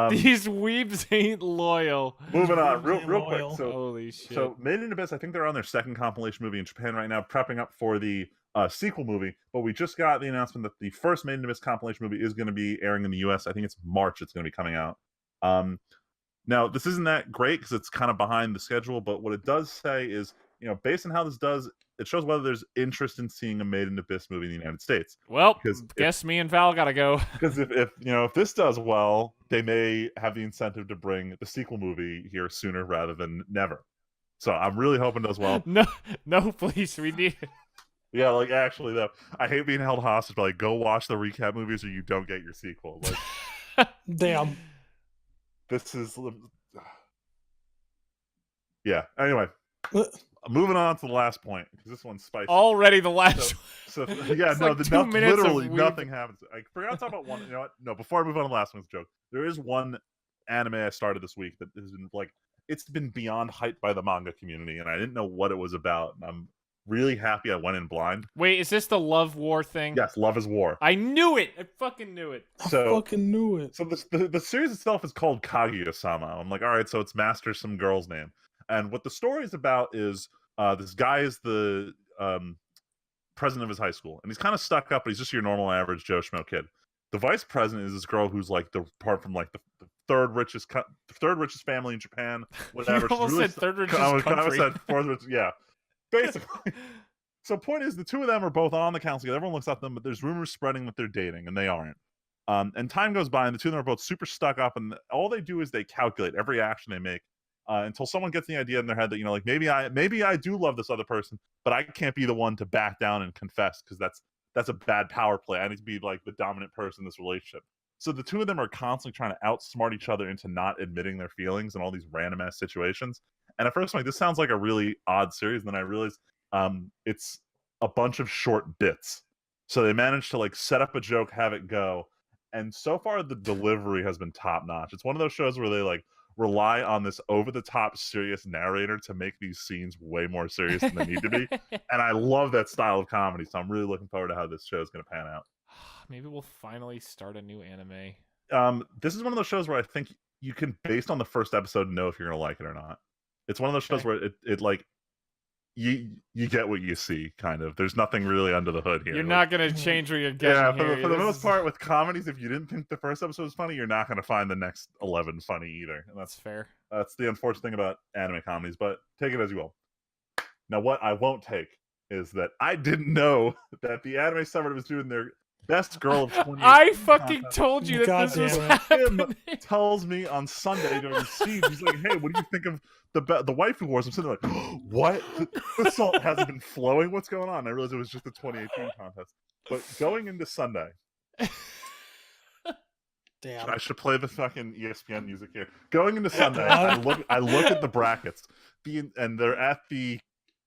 Speaker 1: these weebs ain't loyal.
Speaker 3: Moving on, real quick. So,
Speaker 1: holy shit.
Speaker 3: So, Made in Abyss, I think they're on their second compilation movie in Japan right now, prepping up for the sequel movie. But we just got the announcement that the first Made in Abyss compilation movie is going to be airing in the U.S. I think it's March. It's going to be coming out. Now, this isn't that great because it's kind of behind the schedule. But what it does say is, based on how this does, it shows whether there's interest in seeing a Made in Abyss movie in the United States.
Speaker 1: Well, guess me and Val gotta go.
Speaker 3: Because if this does well, they may have the incentive to bring the sequel movie here sooner rather than never. So I'm really hoping it does well.
Speaker 1: No, please, we need it.
Speaker 3: Yeah, actually though, I hate being held hostage. But go watch the recap movies or you don't get your sequel.
Speaker 2: Damn.
Speaker 3: This is. Yeah. Anyway. Moving on to the last point, because this one's spicy.
Speaker 1: Already the last
Speaker 3: So yeah, no,
Speaker 1: like 2 minutes
Speaker 3: literally nothing happens. I forgot to talk about one. You know what? No, before I move on to the last one's joke, there is one anime I started this week that has been it's been beyond hyped by the manga community, and I didn't know what it was about. And I'm really happy I went in blind.
Speaker 1: Wait, is this the Love War thing?
Speaker 3: Yes, Love is War.
Speaker 1: I knew it. I fucking knew it.
Speaker 2: I fucking knew it.
Speaker 3: So the series itself is called Kaguya-sama. I'm like, all right, so it's Master some girl's name. And what the story is about is this guy is the president of his high school, and he's kind of stuck up, but he's just your normal average Joe Schmo kid. The vice president is this girl who's apart from the third richest family in Japan, whatever.
Speaker 1: You almost said third richest country.
Speaker 3: I said fourth richest, yeah, basically. So point is, the two of them are both on the council together. Everyone looks up them, but there's rumors spreading that they're dating, and they aren't. And time goes by, and the two of them are both super stuck up, and all they do is they calculate every action they make. Until someone gets the idea in their head that maybe I do love this other person, but I can't be the one to back down and confess because that's a bad power play. I need to be the dominant person in this relationship. So the two of them are constantly trying to outsmart each other into not admitting their feelings in all these random ass situations. And at first I'm like, this sounds like a really odd series. And then I realized it's a bunch of short bits. So they managed to set up a joke, have it go, and so far the delivery has been top notch. It's one of those shows where they rely on this over-the-top serious narrator to make these scenes way more serious than they need to be. And I love that style of comedy, so I'm really looking forward to how this show is going to pan out.
Speaker 1: Maybe we'll finally start a new anime.
Speaker 3: This is one of those shows where I think you can, based on the first episode, know if you're going to like it or not. It's one of those shows where it you get what you see, kind of. There's nothing really under the hood here.
Speaker 1: You're not going to change what you're getting.
Speaker 3: Yeah,
Speaker 1: here.
Speaker 3: For the most part, with comedies, if you didn't think the first episode was funny, you're not going to find the next 11 funny either. And
Speaker 1: that's fair.
Speaker 3: That's the unfortunate thing about anime comedies, but take it as you will. Now, what I won't take is that I didn't know that the anime subreddit was doing their best girl of 20.
Speaker 1: I fucking told you that this was happening.
Speaker 3: Tim tells me on Sunday during the siege, he's like, "Hey, what do you think of the waifu wars?" I'm sitting there like, "What? The salt hasn't been flowing. What's going on?" I realized it was just the 2018 contest. But going into Sunday,
Speaker 2: damn,
Speaker 3: I should play the fucking ESPN music here. Going into Sunday, I look at the brackets, and they're at the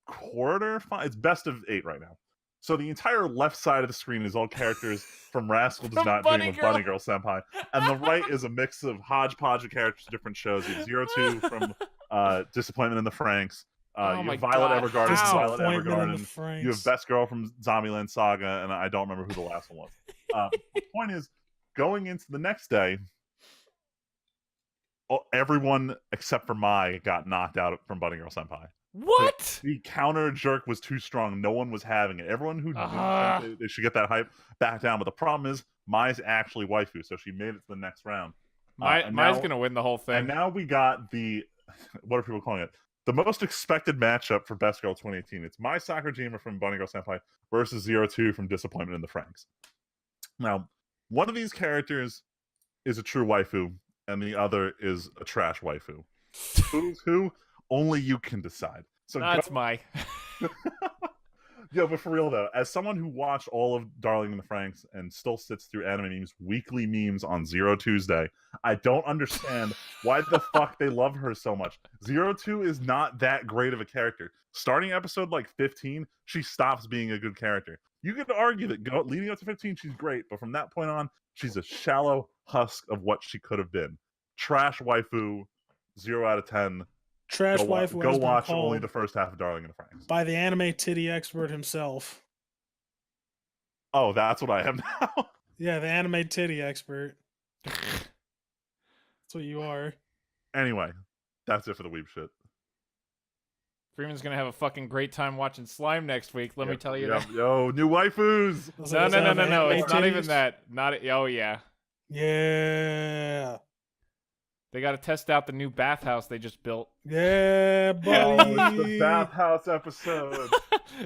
Speaker 3: quarter. It's best of 8 right now. So the entire left side of the screen is all characters from Rascal Does Not Dream of Bunny Girl Senpai, and the right is a mix of hodgepodge of characters from different shows. You have Zero Two from Disappointment in the Franxx. You have Violet Evergarden from Violet Evergarden. You have Best Girl from Zombieland Saga, and I don't remember who the last one was. The point is, going into the next day, everyone except for Mai got knocked out from Bunny Girl Senpai.
Speaker 1: What?
Speaker 3: The counter jerk was too strong. No one was having it. Everyone who didn't think they should get that hype back down. But the problem is, Mai's actually waifu, so she made it to the next round.
Speaker 1: Mai's gonna win the whole thing.
Speaker 3: And now we got the what are people calling it? The most expected matchup for Best Girl 2018. It's Mai Sakurajima from Bunny Girl Senpai versus 02 from Disappointment in the Franxx. Now, one of these characters is a true waifu, and the other is a trash waifu. Who's who? Only you can decide. So
Speaker 1: that's Mai.
Speaker 3: Yo, but for real though, as someone who watched all of Darling in the Franxx and still sits through anime memes, weekly memes on Zero Tuesday, I don't understand why the fuck they love her so much. 02 is not that great of a character. Starting episode like 15, she stops being a good character. You could argue that leading up to 15, she's great, but from that point on, she's a shallow husk of what she could have been. Trash waifu, 0 out of 10.
Speaker 2: Trash waifu.
Speaker 3: Go watch only the first half of Darling in the Franxx.
Speaker 2: By the anime titty expert himself.
Speaker 3: Oh, that's what I am now.
Speaker 2: Yeah, the anime titty expert. That's what you are.
Speaker 3: Anyway, that's it for the Weeeb shit.
Speaker 1: Freeman's gonna have a fucking great time watching Slime next week. Let me tell you that.
Speaker 3: Yo, new waifus.
Speaker 1: No. It's not even that. Oh yeah.
Speaker 2: Yeah.
Speaker 1: They got to test out the new bathhouse they just built.
Speaker 2: Yeah, buddy.
Speaker 3: Oh, it's the bathhouse episode.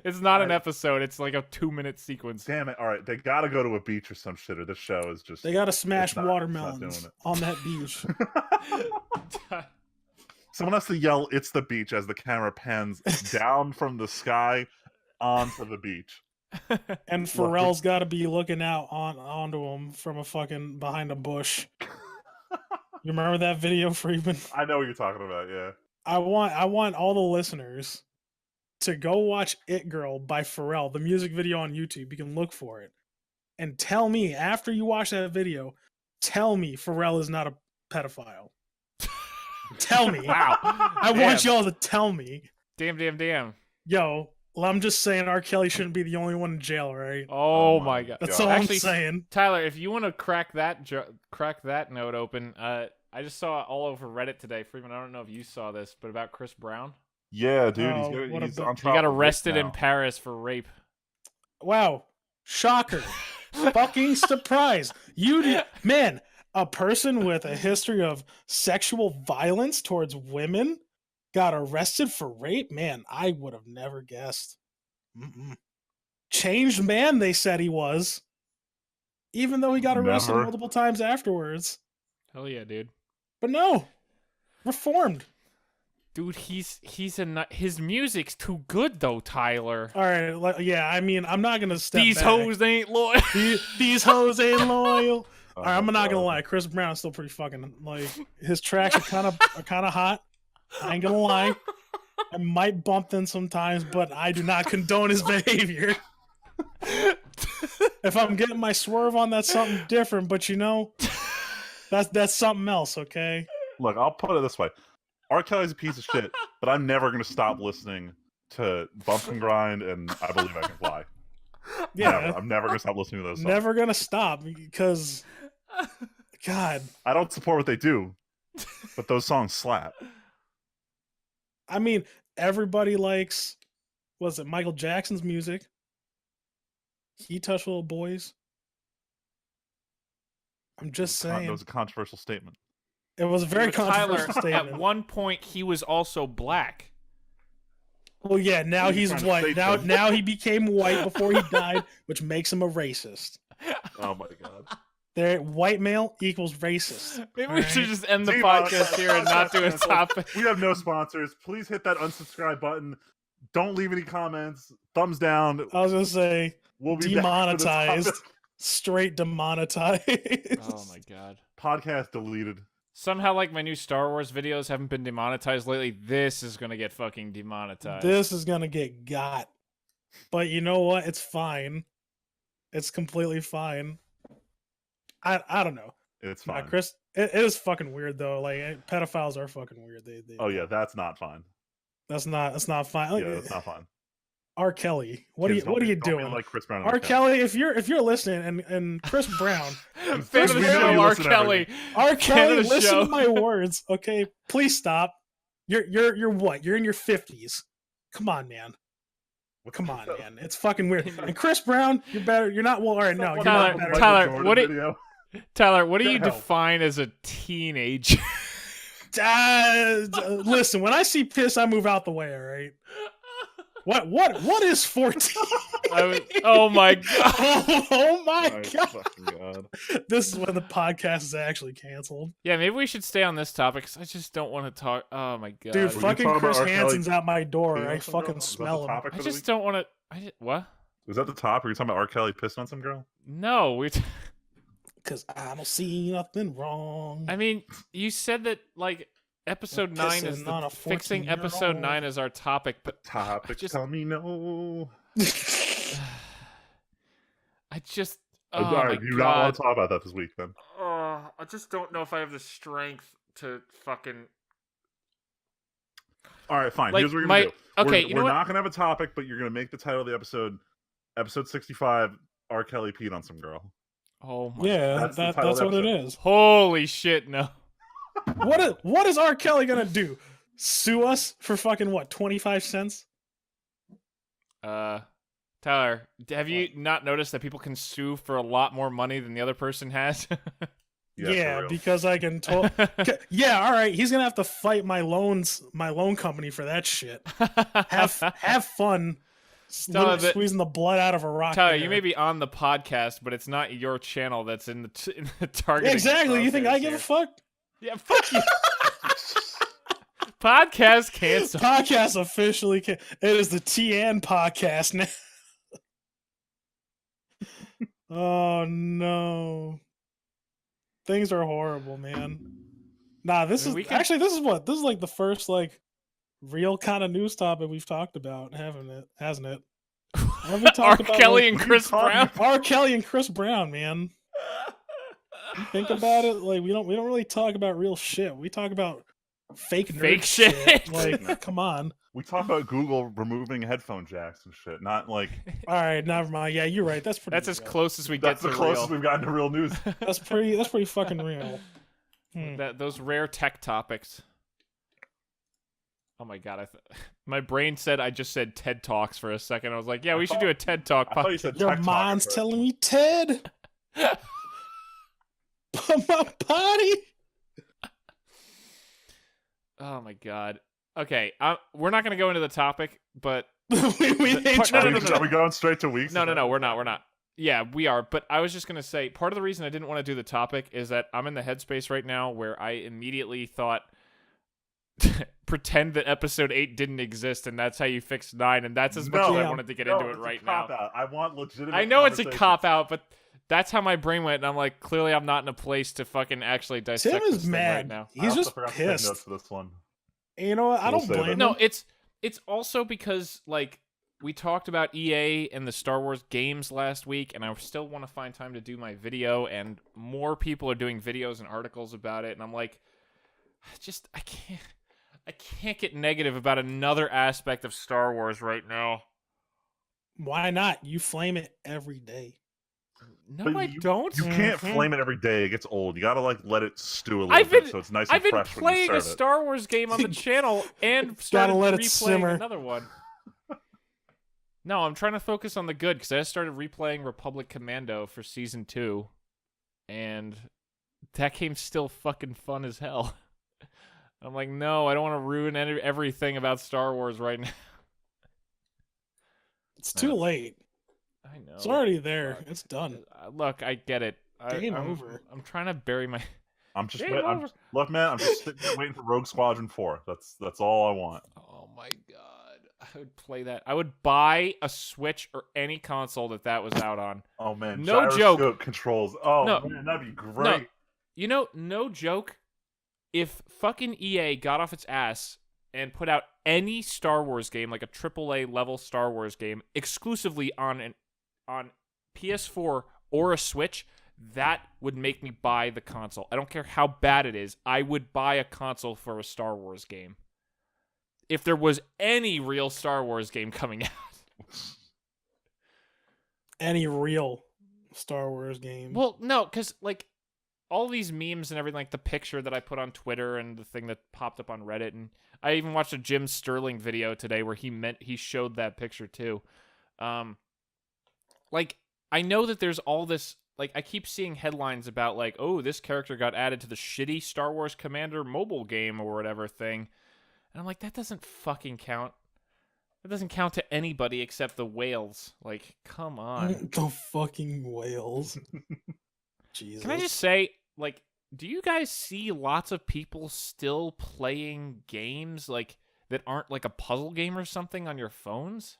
Speaker 1: It's not an episode. It's like a 2-minute sequence.
Speaker 3: Damn it. All right. They got to go to a beach or some shit, or this show is just...
Speaker 2: They got to smash watermelons on that beach.
Speaker 3: Someone has to yell, "It's the beach," as the camera pans down from the sky onto the beach.
Speaker 2: And Pharrell's got to be looking out onto him from a fucking behind a bush. You remember that video, Freeman?
Speaker 3: I know what you're talking about, yeah.
Speaker 2: I want all the listeners to go watch It Girl by Pharrell, the music video on YouTube. You can look for it. And tell me, after you watch that video, tell me Pharrell is not a pedophile. Tell me.
Speaker 1: Wow.
Speaker 2: I want y'all to tell me.
Speaker 1: Damn.
Speaker 2: Yo, well, I'm just saying R. Kelly shouldn't be the only one in jail, right?
Speaker 1: Oh my god.
Speaker 2: That's all I'm saying.
Speaker 1: Tyler, if you want to crack that note open, I just saw it all over Reddit today. Freeman, I don't know if you saw this, but about Chris Brown.
Speaker 3: Yeah, dude. He's on top.
Speaker 1: He got arrested in Paris for rape.
Speaker 2: Wow. Shocker. Fucking surprise. Man, a person with a history of sexual violence towards women got arrested for rape? Man, I would have never guessed. Changed man, they said he was. Even though he got arrested multiple times afterwards.
Speaker 1: Hell yeah, dude.
Speaker 2: But no. Reformed.
Speaker 1: Dude, his music's too good though, Tyler.
Speaker 2: All right, yeah, I mean, I'm not gonna step
Speaker 1: These
Speaker 2: back.
Speaker 1: hoes ain't loyal.
Speaker 2: These hoes ain't loyal. All right, I'm not gonna lie. Chris Brown is still pretty fucking his tracks are kind of hot. I ain't gonna lie. I might bump them sometimes, but I do not condone his behavior. If I'm getting my swerve on, that's something different. But that's something else. Okay.
Speaker 3: Look, I'll put it this way: R. Kelly's a piece of shit, but I'm never gonna stop listening to Bump and Grind and I Believe I Can Fly. Yeah, I'm never gonna stop listening to those songs.
Speaker 2: Never gonna stop because, God,
Speaker 3: I don't support what they do, but those songs slap.
Speaker 2: I mean, everybody likes, was it Michael Jackson's music? He touched little boys. I'm just saying.
Speaker 3: That was a controversial statement.
Speaker 2: It was a very controversial statement.
Speaker 1: At one point, he was also black.
Speaker 2: Well, yeah, now he's white. Now he became white before he died, which makes him a racist.
Speaker 3: Oh my god.
Speaker 2: White male equals racist.
Speaker 1: Maybe we should just end the podcast here and not do a topic.
Speaker 3: We have no sponsors. Please hit that unsubscribe button. Don't leave any comments. Thumbs down.
Speaker 2: I was gonna say
Speaker 3: we'll be
Speaker 2: demonetized. Straight demonetized.
Speaker 1: Oh my god.
Speaker 3: Podcast deleted.
Speaker 1: Somehow, like, my new Star Wars videos haven't been demonetized lately. This is gonna get fucking demonetized.
Speaker 2: This is gonna get got. But you know what? It's fine. It's completely fine. I don't know.
Speaker 3: It's fine.
Speaker 2: Chris, it is fucking weird though. Like, pedophiles are fucking weird.
Speaker 3: Oh yeah, that's not fine.
Speaker 2: That's not fine.
Speaker 3: Yeah, that's not fine.
Speaker 2: R. Kelly, what are you doing?
Speaker 3: Like Chris Brown.
Speaker 2: R. Kelly, if you're listening, and Chris Brown,
Speaker 1: fan of the show, R. Kelly.
Speaker 2: R. Kelly, listen to my words, okay? Please stop. You're what? You're in your 50s. Come on, man.
Speaker 3: What
Speaker 2: Come
Speaker 3: the
Speaker 2: on,
Speaker 3: hell?
Speaker 2: man. It's fucking weird. And Chris Brown, you're better. You're not. Well, all right, no, you're
Speaker 1: Tyler,
Speaker 2: not better.
Speaker 3: Michael
Speaker 1: Tyler,
Speaker 3: Jordan
Speaker 1: what do-
Speaker 3: video?
Speaker 1: Tyler, what do
Speaker 3: Get
Speaker 1: you
Speaker 3: help.
Speaker 1: define as a teenager?
Speaker 2: Listen, when I see piss, I move out the way. All right. What is 14?
Speaker 1: Oh my god.
Speaker 2: Oh my
Speaker 3: My
Speaker 2: god.
Speaker 3: fucking god.
Speaker 2: This is when the podcast is actually canceled.
Speaker 1: Yeah, maybe we should stay on this topic because I just don't want to talk. Oh my god.
Speaker 2: Dude,
Speaker 3: you
Speaker 2: fucking
Speaker 3: talking about
Speaker 2: Chris
Speaker 3: R. Kelly
Speaker 2: Hansen's out my door.
Speaker 3: peeing
Speaker 2: I
Speaker 3: on some girl?
Speaker 2: fucking
Speaker 3: Is that the
Speaker 2: smell him.
Speaker 3: topic
Speaker 1: I
Speaker 3: for the
Speaker 1: just
Speaker 3: week?
Speaker 1: don't want to. What?
Speaker 3: Was that the top? Are you talking about R. Kelly pissing on some girl?
Speaker 1: No, we.
Speaker 2: Because I don't see nothing wrong.
Speaker 1: I mean, you said that like episode 9 is
Speaker 2: pissing on a
Speaker 1: fixing
Speaker 2: 14-year-old.
Speaker 1: episode 9 as our topic, but
Speaker 3: Topic.
Speaker 1: just-
Speaker 3: Tell me no.
Speaker 1: I just.
Speaker 3: All
Speaker 1: Oh my
Speaker 3: right, you not want
Speaker 1: god.
Speaker 3: to talk about that this week then?
Speaker 1: I just don't know if I have the strength to fucking.
Speaker 3: All right, fine.
Speaker 1: Like,
Speaker 3: Here's what we're
Speaker 1: my-
Speaker 3: gonna do.
Speaker 1: okay,
Speaker 3: we're
Speaker 1: you know what?
Speaker 3: not gonna have a topic, but you're gonna make the title of the episode 65. R. Kelly peed on some girl.
Speaker 1: Oh my.
Speaker 2: Yeah,
Speaker 3: That's the title
Speaker 2: that's
Speaker 3: of
Speaker 2: what
Speaker 3: the
Speaker 2: it
Speaker 3: episode.
Speaker 2: is.
Speaker 1: Holy shit! No.
Speaker 2: What is R. Kelly gonna do? Sue us for fucking what? 25 cents?
Speaker 1: Tyler, have you not noticed that people can sue for a lot more money than the other person has?
Speaker 3: Yeah, for real.
Speaker 2: because I can. Yeah, all right. He's gonna have to fight my loan company for that shit. Have fun.
Speaker 1: Tyler, but-
Speaker 2: Squeezing the blood out of a rock.
Speaker 1: Tyler,
Speaker 2: there.
Speaker 1: you may be on the podcast, but it's not your channel that's in the target.
Speaker 2: Exactly. You think I give a fuck?
Speaker 1: Yeah, fuck you. Podcast canceled.
Speaker 2: Podcast officially it is the TN podcast now. Oh no. Things are horrible, man. Nah, this is
Speaker 1: We can-
Speaker 2: actually this is like the first like real kind of news topic we've talked about, hasn't it? Have we
Speaker 1: R.
Speaker 2: talked about,
Speaker 1: Kelly
Speaker 2: like,
Speaker 1: and
Speaker 3: what are you
Speaker 1: Chris
Speaker 3: talking
Speaker 1: Brown.
Speaker 2: R. Kelly and Chris Brown, man. You think about it, like we don't really talk about real shit. We talk about fake nerd
Speaker 1: shit.
Speaker 2: Like, come on.
Speaker 3: We talk about Google removing headphone jacks and shit. Not like
Speaker 2: All right, never mind. Yeah, you're right. That's pretty.
Speaker 1: That's as
Speaker 2: real.
Speaker 1: close as we
Speaker 3: that's
Speaker 1: get
Speaker 3: the
Speaker 1: to
Speaker 3: closest
Speaker 1: real.
Speaker 3: we've gotten to real news.
Speaker 2: That's pretty fucking real.
Speaker 1: Those rare tech topics. Oh my god! My brain said I just said TED Talks for a second. I was like, yeah, we should do a TED Talk.
Speaker 3: I thought you said
Speaker 2: Your
Speaker 3: tech talk
Speaker 2: mind's
Speaker 3: at first.
Speaker 2: telling me, Ted. But my body.
Speaker 1: Oh my god. Okay, we're not gonna go into the topic, but
Speaker 2: we ain't
Speaker 1: No,
Speaker 3: Are
Speaker 1: no,
Speaker 3: we,
Speaker 1: no, no.
Speaker 3: are we going straight to weeks?
Speaker 1: no, we're not. Yeah, we are. But I was just gonna say, part of the reason I didn't want to do the topic is that I'm in the headspace right now where I immediately thought, pretend that episode 8 didn't exist, and that's how you fix 9, and that's as much as I
Speaker 2: Yeah.
Speaker 1: wanted to get
Speaker 3: No,
Speaker 1: into it
Speaker 3: it's a
Speaker 1: right now.
Speaker 3: cop-out. I want legitimate.
Speaker 1: I know it's a
Speaker 3: conversation.
Speaker 1: cop out, but that's how my brain went, and I'm like, clearly I'm not in a place to fucking actually dissect
Speaker 2: Tim
Speaker 1: this
Speaker 2: is
Speaker 1: thing
Speaker 2: mad.
Speaker 1: right now.
Speaker 3: I
Speaker 2: He's
Speaker 3: also
Speaker 2: just
Speaker 3: forgot to take notes
Speaker 2: pissed.
Speaker 3: for this one.
Speaker 2: And you know what? I
Speaker 3: We'll
Speaker 2: don't
Speaker 3: save
Speaker 2: blame
Speaker 3: it.
Speaker 2: him.
Speaker 1: No, it's also because like we talked about EA and the Star Wars games last week, and I still want to find time to do my video, and more people are doing videos and articles about it, and I'm like, I can't get negative about another aspect of Star Wars right now.
Speaker 2: Why not? You flame it every day.
Speaker 1: No,
Speaker 3: But
Speaker 1: I
Speaker 3: you-
Speaker 1: don't.
Speaker 3: You can't
Speaker 2: Mhm.
Speaker 3: flame it every day. It gets old. You gotta like let it stew a little
Speaker 1: I've
Speaker 3: bit
Speaker 1: been-
Speaker 3: so it's nice
Speaker 1: I've
Speaker 3: and
Speaker 1: been
Speaker 3: fresh when you
Speaker 1: playing a
Speaker 3: serve it.
Speaker 1: Star Wars game on the channel and started
Speaker 2: let it
Speaker 1: replaying
Speaker 2: simmer.
Speaker 1: another one. No, I'm trying to focus on the good because I started replaying Republic Commando for Season 2, and that game's still fucking fun as hell. I'm like, no, I don't want to ruin everything about Star Wars right now.
Speaker 2: It's too late.
Speaker 1: I know.
Speaker 2: It's already there.
Speaker 1: Fuck.
Speaker 2: It's done.
Speaker 1: Look, I get it.
Speaker 2: Game
Speaker 1: I'm
Speaker 2: over.
Speaker 1: I'm trying to bury my...
Speaker 3: I'm just
Speaker 1: Game
Speaker 3: wait,
Speaker 1: over.
Speaker 3: look, man. I'm just sitting here waiting for Rogue Squadron 4. That's all I want.
Speaker 1: Oh my god. I would play that. I would buy a Switch or any console that was out on.
Speaker 3: Oh man,
Speaker 1: No joke.
Speaker 3: gyroscope controls. Oh
Speaker 1: No.
Speaker 3: man, that'd be great.
Speaker 1: You know, no joke, if fucking EA got off its ass and put out any Star Wars game, like a AAA level Star Wars game, exclusively on PS4 or a Switch, that would make me buy the console. I don't care how bad it is. I would buy a console for a Star Wars game. If there was any real Star Wars game coming out.
Speaker 2: Any real Star Wars game.
Speaker 1: Well, no, because, like, all these memes and everything, like the picture that I put on Twitter and the thing that popped up on Reddit, and I even watched a Jim Sterling video today where he showed that picture too. Like, I know that there's all this, like, I keep seeing headlines about, like, oh, this character got added to the shitty Star Wars Commander mobile game or whatever thing. And I'm like, that doesn't fucking count. That doesn't count to anybody except the whales. Like, come on.
Speaker 2: The fucking whales. Jesus.
Speaker 1: Can I just say, like, do you guys see lots of people still playing games, like, that aren't, like, a puzzle game or something on your phones?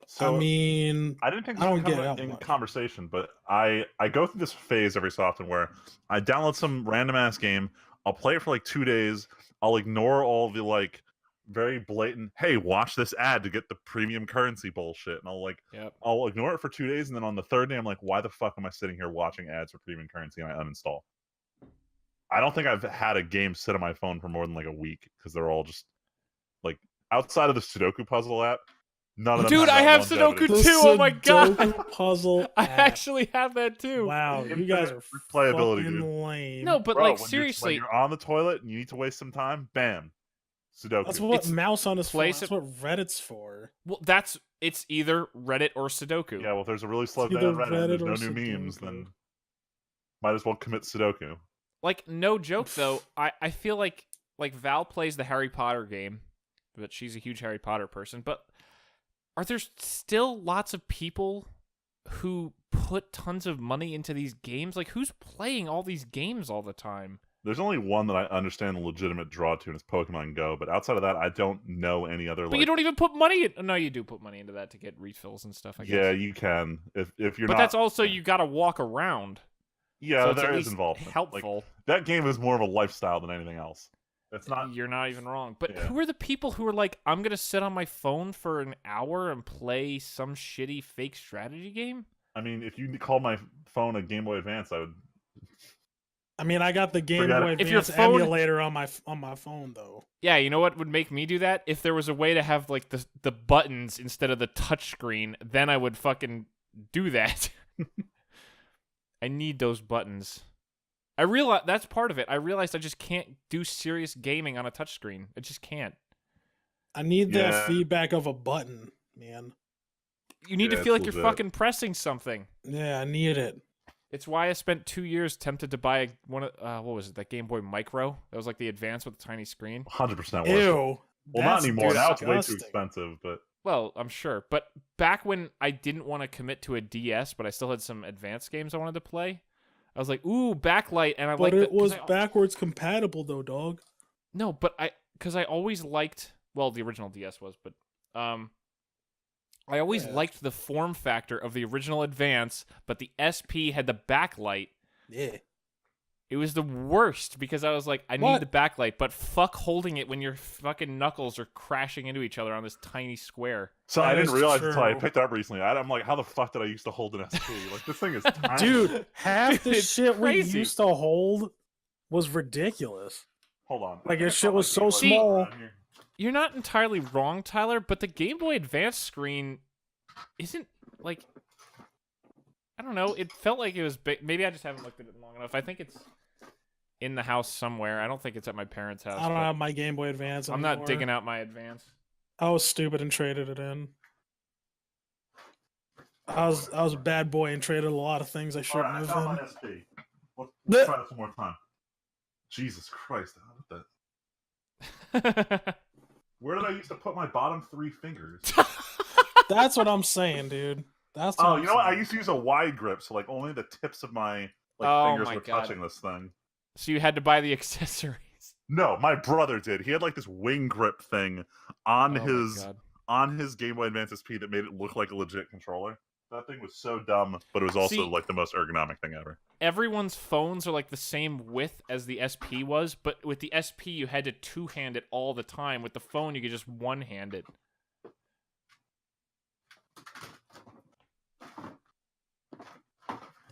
Speaker 3: So,
Speaker 2: I mean,
Speaker 3: I didn't think
Speaker 2: I
Speaker 3: this
Speaker 2: don't
Speaker 3: would
Speaker 2: get
Speaker 3: come
Speaker 2: it
Speaker 3: up
Speaker 2: that
Speaker 3: in
Speaker 2: much.
Speaker 3: conversation, but I go through this phase every so often where I download some random ass game, I'll play it for like 2 days, I'll ignore all the like very blatant, hey, watch this ad to get the premium currency bullshit, and I'll ignore it for 2 days, and then on the third day I'm like, why the fuck am I sitting here watching ads for premium currency, and I uninstall. I don't think I've had a game sit on my phone for more than like a week because they're all just like outside of the Sudoku puzzle app. None of them
Speaker 1: Dude, I have
Speaker 3: longevity.
Speaker 1: Sudoku too. Oh my god,
Speaker 2: Sudoku puzzle.
Speaker 1: I
Speaker 2: app.
Speaker 1: actually have that too.
Speaker 2: Wow, you
Speaker 3: Infinite
Speaker 2: guys are
Speaker 3: replayability,
Speaker 2: fucking
Speaker 3: dude.
Speaker 2: lame.
Speaker 1: No, but
Speaker 3: Bro,
Speaker 1: like
Speaker 3: when
Speaker 1: seriously,
Speaker 3: you're on the toilet and you need to waste some time, bam, Sudoku.
Speaker 2: That's what
Speaker 1: It's
Speaker 2: mouse on his phone.
Speaker 1: place
Speaker 2: That's
Speaker 1: it-
Speaker 2: what Reddit's for.
Speaker 1: well, it's either Reddit or Sudoku.
Speaker 3: Yeah, well, if there's a really slow
Speaker 2: It's
Speaker 3: day on
Speaker 2: either
Speaker 3: Reddit and there's
Speaker 2: Reddit
Speaker 3: no
Speaker 2: or
Speaker 3: new memes,
Speaker 2: Sudoku.
Speaker 3: then might as well commit Sudoku.
Speaker 1: Like, no joke though, I feel like Val plays the Harry Potter game, but she's a huge Harry Potter person. But are there still lots of people who put tons of money into these games? Like, who's playing all these games all the time?
Speaker 3: There's only one that I understand the legitimate draw to, and it's Pokemon Go. But outside of that, I don't know any other.
Speaker 1: But you don't even put money in. No, you do put money into that to get refills and stuff, I guess.
Speaker 3: Yeah, you can if you're
Speaker 1: but
Speaker 3: not.
Speaker 1: that's also, you gotta walk around.
Speaker 3: Yeah,
Speaker 1: so it's
Speaker 3: there
Speaker 1: at
Speaker 3: is
Speaker 1: least
Speaker 3: involvement.
Speaker 1: helpful.
Speaker 3: Like, that game is more of a lifestyle than anything else. It's not.
Speaker 1: You're not even wrong. But
Speaker 3: Yeah.
Speaker 1: who are the people who are like, I'm going to sit on my phone for an hour and play some shitty fake strategy game?
Speaker 3: I mean, if you called my phone a Game Boy Advance, I would.
Speaker 2: I mean, I got the Game
Speaker 3: Forget
Speaker 2: Boy
Speaker 3: it.
Speaker 1: If your
Speaker 2: Advance
Speaker 1: phone-
Speaker 2: emulator on my phone though.
Speaker 1: Yeah, you know what would make me do that? If there was a way to have like the buttons instead of the touchscreen, then I would fucking do that. I need those buttons. I realize that's part of it. I realized I just can't do serious gaming on a touchscreen. I just can't.
Speaker 2: I need the
Speaker 3: Yeah.
Speaker 2: feedback of a button, man.
Speaker 1: You need
Speaker 3: Yeah,
Speaker 1: to feel
Speaker 3: it's
Speaker 1: like you're
Speaker 3: legit.
Speaker 1: fucking pressing something.
Speaker 2: Yeah, I need it.
Speaker 1: It's why I spent 2 years tempted to buy one of what was it? That Game Boy Micro. That was like the advance with the tiny screen.
Speaker 3: 100% worth it.
Speaker 2: Ew.
Speaker 3: Well, not
Speaker 2: that's
Speaker 3: anymore. Now it's way too
Speaker 2: disgusting.
Speaker 3: expensive. But
Speaker 1: Well, I'm sure. But back when I didn't want to commit to a DS, but I still had some advanced games I wanted to play, I was like, ooh, backlight, and I
Speaker 2: But
Speaker 1: like
Speaker 2: it was backwards compatible though, dog.
Speaker 1: No, but because I always liked, well, the original DS was, but I always
Speaker 2: Yeah.
Speaker 1: liked the form factor of the original Advance, but the SP had the backlight.
Speaker 2: Yeah.
Speaker 1: It was the worst because I was like, I need
Speaker 2: What?
Speaker 1: the backlight, but fuck holding it when your fucking knuckles are crashing into each other on this tiny square.
Speaker 3: so I
Speaker 2: That
Speaker 3: didn't
Speaker 2: is
Speaker 3: realize until I
Speaker 2: true.
Speaker 3: picked it up recently. I'm like, how the fuck did I used to hold an SP? Like, this thing is tiny.
Speaker 2: Dude, half the
Speaker 1: It's
Speaker 2: shit
Speaker 1: crazy.
Speaker 2: we used to hold was ridiculous.
Speaker 3: Hold on.
Speaker 2: Like,
Speaker 3: I
Speaker 2: your
Speaker 3: got
Speaker 2: shit
Speaker 3: my
Speaker 2: was so
Speaker 3: Game Boy
Speaker 2: small.
Speaker 3: around here.
Speaker 1: You're not entirely wrong, Tyler, but the Game Boy Advance screen isn't, like, I don't know, it felt like it was big. Maybe I just haven't looked at it long enough. I think it's in the house somewhere. I don't think it's at my parents' house.
Speaker 2: I don't
Speaker 1: but
Speaker 2: have my Game Boy Advance
Speaker 1: I'm
Speaker 2: anymore.
Speaker 1: not digging out my Advance.
Speaker 2: I was stupid and traded it in. I was a bad boy and traded a lot of things I
Speaker 3: All
Speaker 2: shouldn't
Speaker 3: right, I
Speaker 2: have.
Speaker 3: found
Speaker 2: in.
Speaker 3: my SP. Let's
Speaker 2: The-
Speaker 3: try this one more time. Jesus Christ. What the... Where did I used to put my bottom 3 fingers?
Speaker 2: That's what I'm saying, dude. That's what
Speaker 3: Oh,
Speaker 2: I'm
Speaker 3: you know what? I
Speaker 2: saying.
Speaker 3: used to use a wide grip, so like only the tips of my
Speaker 1: Oh
Speaker 3: fingers
Speaker 1: my
Speaker 3: were
Speaker 1: God.
Speaker 3: touching this thing.
Speaker 1: So you had to buy the accessories.
Speaker 3: No, my brother did. He had like this wing grip thing on
Speaker 1: Oh my
Speaker 3: his
Speaker 1: God.
Speaker 3: Game Boy Advance SP that made it look like a legit controller. That thing was so dumb, but it was also
Speaker 1: See-
Speaker 3: like the most ergonomic thing ever.
Speaker 1: Everyone's phones are like the same width as the SP was, but with the SP you had to two-hand it all the time. With the phone you could just one-hand it.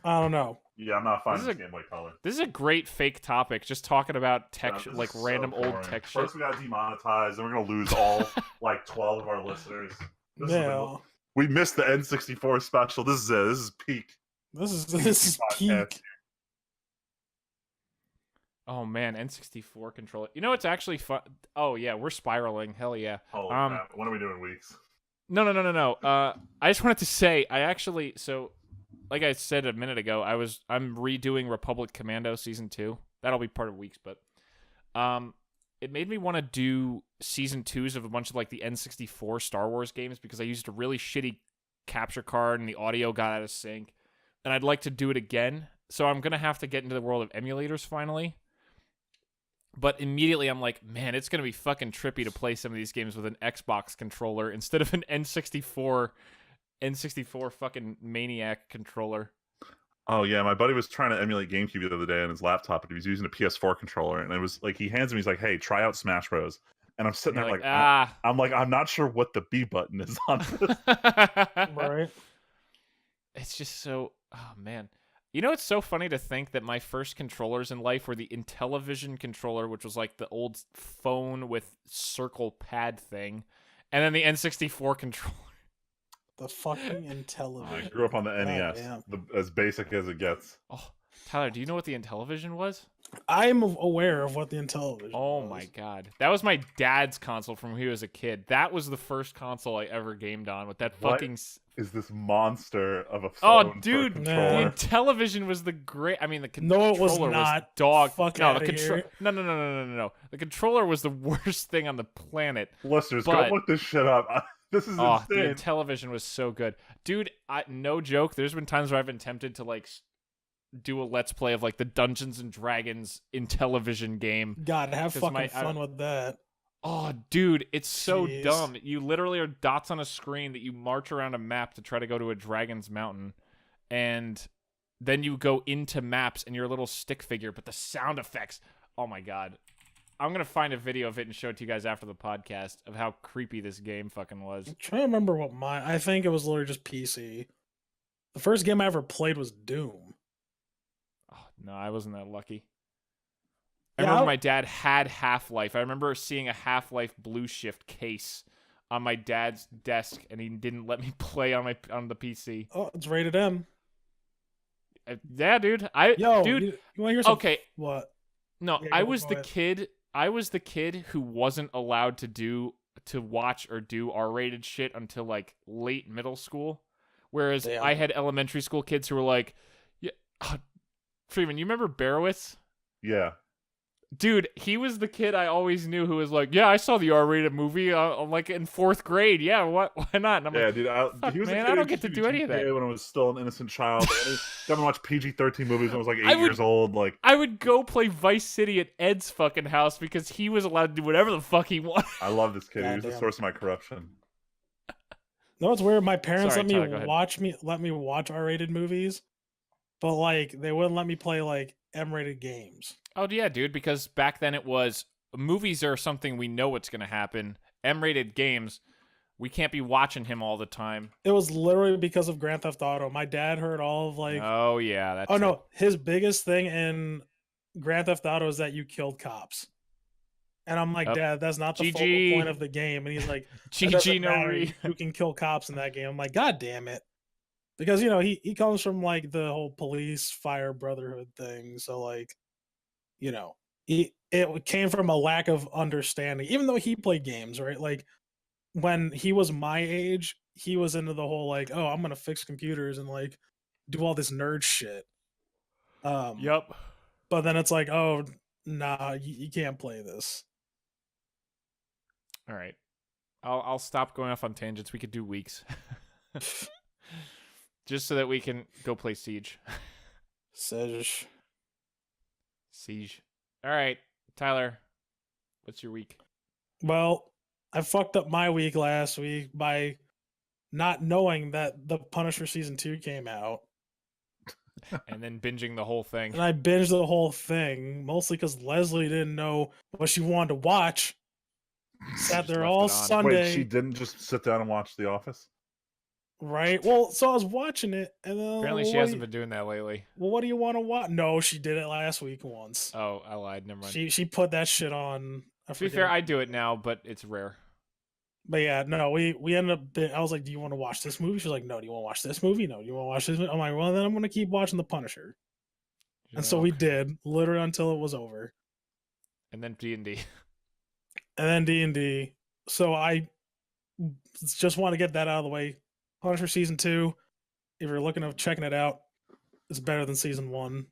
Speaker 2: I don't know.
Speaker 3: Yeah, I'm not finding
Speaker 1: This
Speaker 3: this
Speaker 1: is
Speaker 3: Game Boy Color.
Speaker 1: This is a great fake topic, just talking about tech,
Speaker 3: Yeah, this
Speaker 1: like
Speaker 3: is so
Speaker 1: random old
Speaker 3: boring.
Speaker 1: tech shit.
Speaker 3: First we got demonetized, then we're gonna lose all like 12 of our listeners. This is
Speaker 2: Yeah.
Speaker 3: we missed the N64 special. This is it. This is peak.
Speaker 2: This is
Speaker 3: podcast.
Speaker 2: peak.
Speaker 1: Oh man, N64 controller. You know it's actually fun. Oh yeah, we're spiraling. Hell yeah.
Speaker 3: Holy crap! When are we doing weeks?
Speaker 1: No. I just wanted to say I actually like I said a minute ago, I'm redoing Republic Commando Season 2. That'll be part of weeks, but it made me want to do Season 2s of a bunch of like the N64 Star Wars games because I used a really shitty capture card and the audio got out of sync. And I'd like to do it again. So I'm going to have to get into the world of emulators finally. But immediately I'm like, man, it's going to be fucking trippy to play some of these games with an Xbox controller instead of an N64 fucking maniac controller.
Speaker 3: Oh yeah, my buddy was trying to emulate GameCube the other day on his laptop, but he was using a PS4 controller, and it was like he hands me, he's like, "Hey, try out Smash Bros." And I'm sitting there like, I'm not sure what the B button is on this.
Speaker 2: Right.
Speaker 1: It's just so, oh man. You know, it's so funny to think that my first controllers in life were the Intellivision controller, which was like the old phone with circle pad thing, and then the N64 controller.
Speaker 2: The fucking Intellivision.
Speaker 3: I grew up on the NES, as basic as it gets.
Speaker 1: Oh, Tyler, do you know what the Intellivision was?
Speaker 2: I'm aware of what the Intellivision was.
Speaker 1: My god. That was my dad's console from when he was a kid. That was the first console I ever gamed on with that fucking...
Speaker 3: Is this monster of a phone?
Speaker 1: Oh, dude, the Intellivision was the great... I mean, the controller
Speaker 2: no, it was not.
Speaker 1: dog.
Speaker 2: Fuck
Speaker 1: no,
Speaker 2: the controller.
Speaker 1: No. The controller was the worst thing on the planet.
Speaker 3: Listeners, go look this shit up. This is insane.
Speaker 1: The Intellivision was so good. Dude, no joke, there's been times where I've been tempted to, like, do a Let's Play of, like, the Dungeons & Dragons Intellivision game.
Speaker 2: God, have fucking fun with that.
Speaker 1: Oh, dude, it's so dumb. You literally are dots on a screen that you march around a map to try to go to a dragon's mountain, and then you go into maps and you're a little stick figure, but the sound effects, oh my god. I'm going to find a video of it and show it to you guys after the podcast of how creepy this game fucking was.
Speaker 2: I'm trying to remember what I think it was literally just PC. The first game I ever played was Doom.
Speaker 1: Oh, no, I wasn't that lucky. I remember my dad had Half-Life. I remember seeing a Half-Life Blue Shift case on my dad's desk, and he didn't let me play on the PC.
Speaker 2: Oh, it's rated M.
Speaker 1: Yeah, dude.
Speaker 2: You want to hear some?
Speaker 1: Okay.
Speaker 2: What?
Speaker 1: No,
Speaker 2: yeah,
Speaker 1: I was the kid. I was the kid who wasn't allowed to watch or do R-rated shit until like late middle school. Whereas I had elementary school kids who were like, "Yeah, Freeman, you remember Barowitz?"
Speaker 3: Yeah.
Speaker 1: Dude, he was the kid I always knew who was like, "Yeah, I saw the R-rated movie. I'm like in 4th grade. Yeah, why not?" And I'm like,
Speaker 3: dude,
Speaker 1: he was man, I don't get to do any of that.
Speaker 3: When I was still an innocent child, I watched PG-13 movies when I was like 8 years old. Like,
Speaker 1: I would go play Vice City at Ed's fucking house because he was allowed to do whatever the fuck he wanted.
Speaker 3: I love this kid. He was the source of my corruption.
Speaker 2: No, it's weird. My parents let me
Speaker 1: Tyler,
Speaker 2: watch R-rated movies, but like they wouldn't let me play like M-rated games.
Speaker 1: Oh, yeah, dude, because back then it was movies are something we know what's going to happen. M-rated games, we can't be watching him all the time.
Speaker 2: It was literally because of Grand Theft Auto. My dad heard all of like...
Speaker 1: Oh, yeah. That's
Speaker 2: no. His biggest thing in Grand Theft Auto is that you killed cops. And I'm like, Dad, that's not the focal point of the game. And he's like, GG, no you can kill cops in that game. I'm like, God damn it. Because, you know, he comes from like the whole police fire brotherhood thing. So like, you know, it came from a lack of understanding, even though he played games, right? Like when he was my age, he was into the whole like, oh, I'm gonna fix computers and like do all this nerd shit.
Speaker 1: Yep.
Speaker 2: But then it's like, oh, nah, you can't play this.
Speaker 1: All right, I'll stop going off on tangents. We could do weeks, just so that we can go play Siege. Siege. All right, Tyler, what's your week?
Speaker 2: Well, I fucked up my week last week by not knowing that The Punisher Season 2 came out.
Speaker 1: And then binging the whole thing.
Speaker 2: And I binged the whole thing, mostly because Leslie didn't know what she wanted to watch. Sat there all Sunday.
Speaker 3: Wait, she didn't just sit down and watch The Office?
Speaker 2: Right. Well, so I was watching it, and then
Speaker 1: apparently she hasn't been doing that lately.
Speaker 2: Well, what do you want to watch? No, she did it last week once.
Speaker 1: Oh, I lied. Never mind.
Speaker 2: She put that shit on.
Speaker 1: To be fair, I do it now, but it's rare.
Speaker 2: But yeah, no, we ended up. I was like, "Do you want to watch this movie?" She's like, "No." "Do you want to watch this movie?" "No." "Do you want to watch this movie?" I'm like, "Well, then I'm gonna keep watching The Punisher." And so we did, literally until it was over.
Speaker 1: And then D&D.
Speaker 2: And then D&D. So I just want to get that out of the way. Punisher Season 2, if you're looking at checking it out, it's better than Season 1.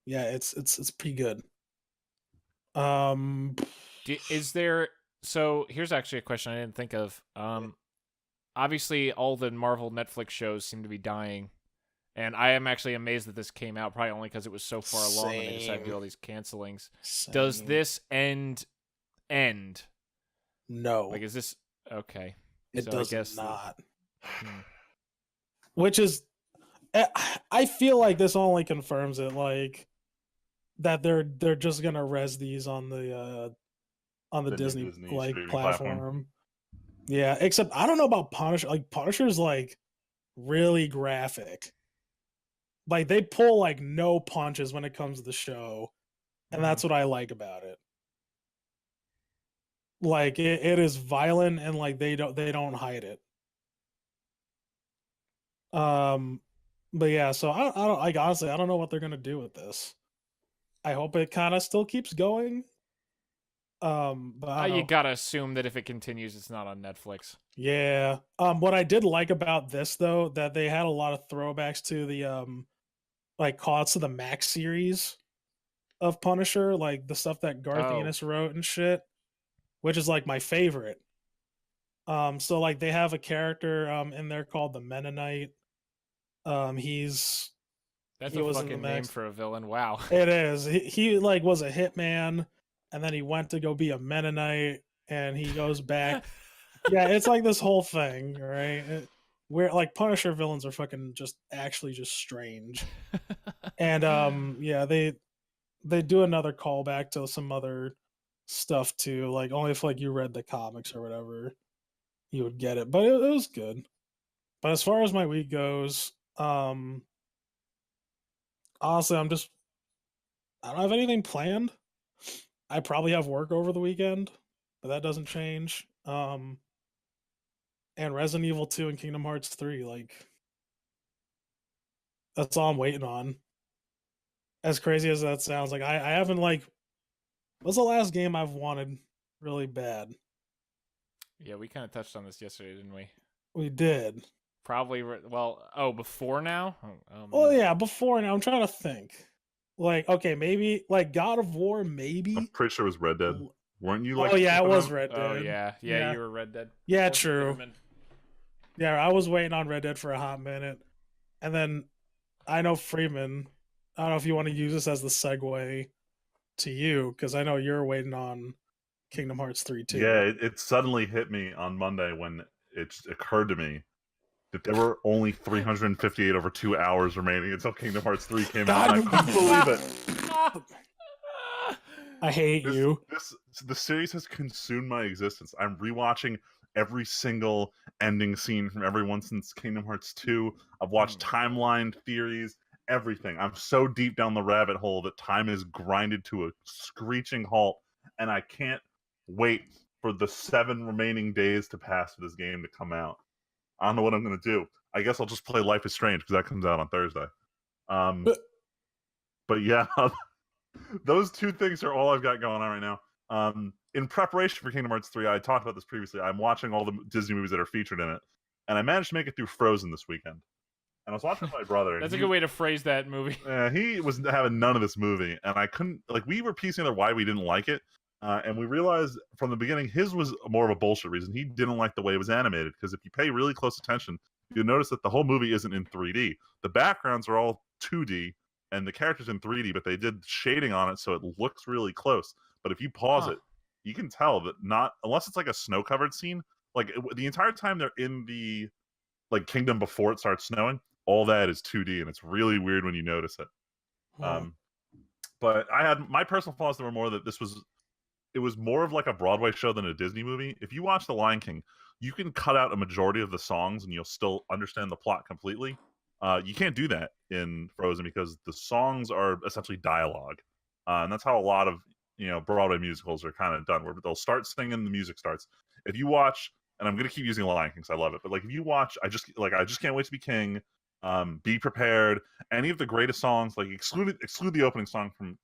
Speaker 2: Yeah, it's pretty good.
Speaker 1: Is there... So here's actually a question I didn't think of. Obviously, all the Marvel Netflix shows seem to be dying. And I am actually amazed that this came out, probably only because it was so far along and they decided to do all these cancelings.
Speaker 2: Same.
Speaker 1: Does this end?
Speaker 2: No.
Speaker 1: Like, is this... Okay.
Speaker 2: It
Speaker 1: So
Speaker 2: does not.
Speaker 1: Hmm.
Speaker 2: Which is... I feel like this only confirms it, like, that they're just gonna res these on the Disney like platform. Yeah, except I don't know about Punisher. Like, Punisher's like really graphic. Like, they pull like no punches when it comes to the show, and that's what I like about it. Like, it is violent, and like they don't hide it. But yeah, so I don't like, honestly, I don't know what they're gonna do with this. I hope it kind of still keeps going. But
Speaker 1: you gotta assume that if it continues, it's not on Netflix.
Speaker 2: Yeah. What I did like about this, though, that they had a lot of throwbacks to the like Costs to the Max series of Punisher, like the stuff that Garth Ennis wrote and shit, which is like my favorite. So like they have a character in there called the Mennonite.
Speaker 1: That's a fucking name for a villain. Wow.
Speaker 2: It is. He like was a hitman, and then he went to go be a Mennonite, and he goes back. Yeah, it's like this whole thing, right? Where like Punisher villains are fucking just actually just strange. And yeah, they do another callback to some other stuff too. Like, only if like you read the comics or whatever, you would get it. But it was good. But as far as my week goes, honestly, I don't have anything planned. I probably have work over the weekend, but that doesn't change. And Resident Evil 2 and Kingdom Hearts 3, like, that's all I'm waiting on. As crazy as that sounds, like, I haven't, like, what's the last game I've wanted really bad?
Speaker 1: Yeah, we kind of touched on this yesterday, didn't we?
Speaker 2: We did.
Speaker 1: Probably, before now?
Speaker 2: Oh, yeah, before now. I'm trying to think. Like, okay, maybe, like, God of War, maybe?
Speaker 3: I'm pretty sure it was Red Dead. Weren't you, like...
Speaker 2: Oh, yeah, it was Red Dead.
Speaker 1: Oh, yeah. Yeah, you were Red Dead.
Speaker 2: Yeah, true. Yeah, I was waiting on Red Dead for a hot minute. And then I know Freeman, I don't know if you want to use this as the segue to you, because I know you're waiting on Kingdom Hearts 3 too.
Speaker 3: Yeah, it suddenly hit me on Monday when it occurred to me that there were only 358 over 2 hours remaining until Kingdom Hearts 3 came out. I couldn't believe it.
Speaker 2: I hate you.
Speaker 3: The series has consumed my existence. I'm rewatching every single ending scene from everyone since Kingdom Hearts 2. I've watched timeline theories, everything. I'm so deep down the rabbit hole that time is grinded to a screeching halt, and I can't wait for the 7 remaining days to pass for this game to come out. I don't know what I'm going to do. I guess I'll just play Life is Strange because that comes out on Thursday. But yeah, those two things are all I've got going on right now. In preparation for Kingdom Hearts 3, I talked about this previously. I'm watching all the Disney movies that are featured in it, and I managed to make it through Frozen this weekend. And I was watching with my brother.
Speaker 1: That's a good way to phrase that movie.
Speaker 3: He was having none of this movie, and I couldn't, like, we were piecing together why we didn't like it, and we realized from the beginning his was more of a bullshit reason. He didn't like the way it was animated, because if you pay really close attention, you'll notice that the whole movie isn't in 3D. The backgrounds are all 2D, and the characters in 3D, but they did shading on it so it looks really close. But if you pause it, you can tell that not, unless it's like a snow-covered scene, like the entire time they're in the like kingdom before it starts snowing, all that is 2D, and it's really weird when you notice it. But I had my personal flaws that were more that it was more of like a Broadway show than a Disney movie. If you watch The Lion King, you can cut out a majority of the songs and you'll still understand the plot completely. You can't do that in Frozen because the songs are essentially dialogue, and that's how a lot of Broadway musicals are kind of done, where they'll start singing, the music starts. If you watch, and I'm gonna keep using Lion King because I love it, but like if you watch, I just can't wait to be king. Be Prepared, any of the greatest songs, like exclude the opening song from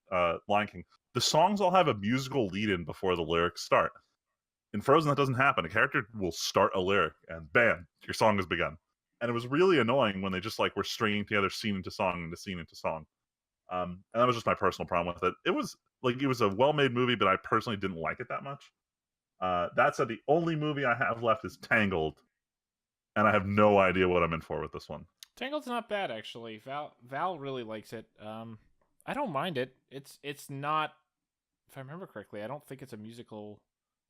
Speaker 3: Lion King. The songs all have a musical lead-in before the lyrics start. In Frozen, that doesn't happen. A character will start a lyric, and bam, your song has begun. And it was really annoying when they just like were stringing together scene into song into scene into song. And that was just my personal problem with it. It was a well-made movie, but I personally didn't like it that much. That said, the only movie I have left is Tangled, and I have no idea what I'm in for with this one.
Speaker 1: Tangled's not bad actually. Val really likes it. I don't mind it. It's not, if I remember correctly, I don't think it's a musical.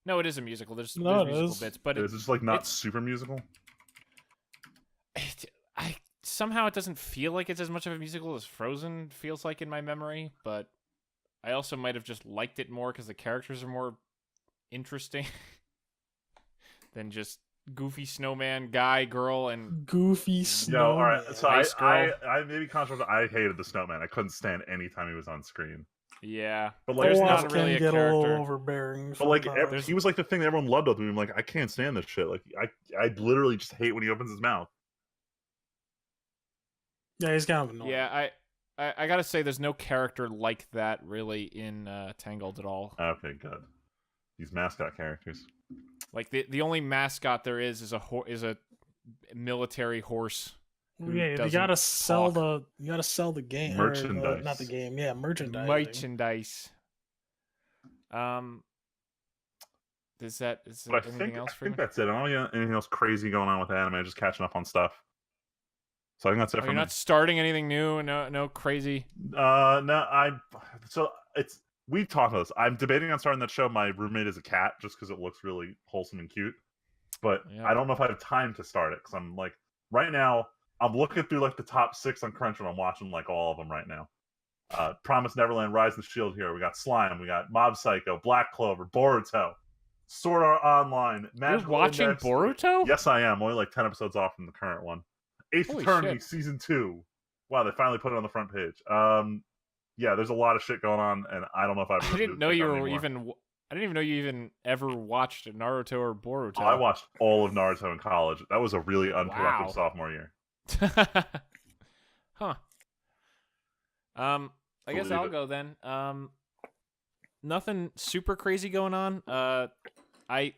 Speaker 1: No, it is a musical. There's musical bits, but
Speaker 3: it's just like not super musical.
Speaker 1: Somehow it doesn't feel like it's as much of a musical as Frozen feels like in my memory, but I also might have just liked it more because the characters are more interesting than just goofy snowman guy, girl, and
Speaker 2: goofy snowman.
Speaker 3: Yo, all right. So
Speaker 1: Ice girl.
Speaker 3: I maybe controversial. I hated the snowman. I couldn't stand any time he was on screen.
Speaker 1: Yeah,
Speaker 3: but like,
Speaker 1: there's
Speaker 2: Olaf
Speaker 1: not really a
Speaker 2: can get
Speaker 1: character.
Speaker 2: a little overbearing.
Speaker 3: But like,
Speaker 2: sometimes.
Speaker 3: he was like the thing that everyone loved of him. I'm like, I can't stand this shit. Like, I literally just hate when he opens his mouth.
Speaker 2: Yeah, he's kind of annoying.
Speaker 1: Yeah, I gotta say, there's no character like that really in Tangled at all.
Speaker 3: Okay, good. These mascot characters.
Speaker 1: Like the only mascot there is a military horse.
Speaker 2: Yeah, you gotta sell the game.
Speaker 3: Merchandise.
Speaker 2: Not the game. Yeah, merchandise.
Speaker 1: Merchandise. Is there anything else for
Speaker 3: I think that's it. I don't know anything else crazy going on with anime. I'm just catching up on stuff. So I think that's it for
Speaker 1: You're
Speaker 3: me.
Speaker 1: not starting anything new? No crazy.
Speaker 3: No, we've talked about this. I'm debating on starting that show. My roommate is a cat, just because it looks really wholesome and cute. But
Speaker 1: Yep.
Speaker 3: I don't know if I have time to start it because I'm like right now I'm looking through like the top 6 on Crunchyroll. I'm watching like all of them right now. Promise Neverland, Rise of the Shield Hero. We got Slime. We got Mob Psycho, Black Clover, Boruto, Sword Art Online.
Speaker 1: You're watching
Speaker 3: Index.
Speaker 1: Boruto?
Speaker 3: Yes, I am. Only like 10 episodes off from the current one. Eighth
Speaker 1: Holy
Speaker 3: Eternity
Speaker 1: shit.
Speaker 3: Season 2. Wow, they finally put it on the front page. Yeah, there's a lot of shit going on, and I don't know if
Speaker 1: I didn't know you were even. I didn't even know you even ever watched Naruto or Boruto.
Speaker 3: I watched all of Naruto in college. That was a really unproductive
Speaker 1: Wow.
Speaker 3: sophomore year.
Speaker 1: Huh. I guess I'll go then. Nothing super crazy going on. I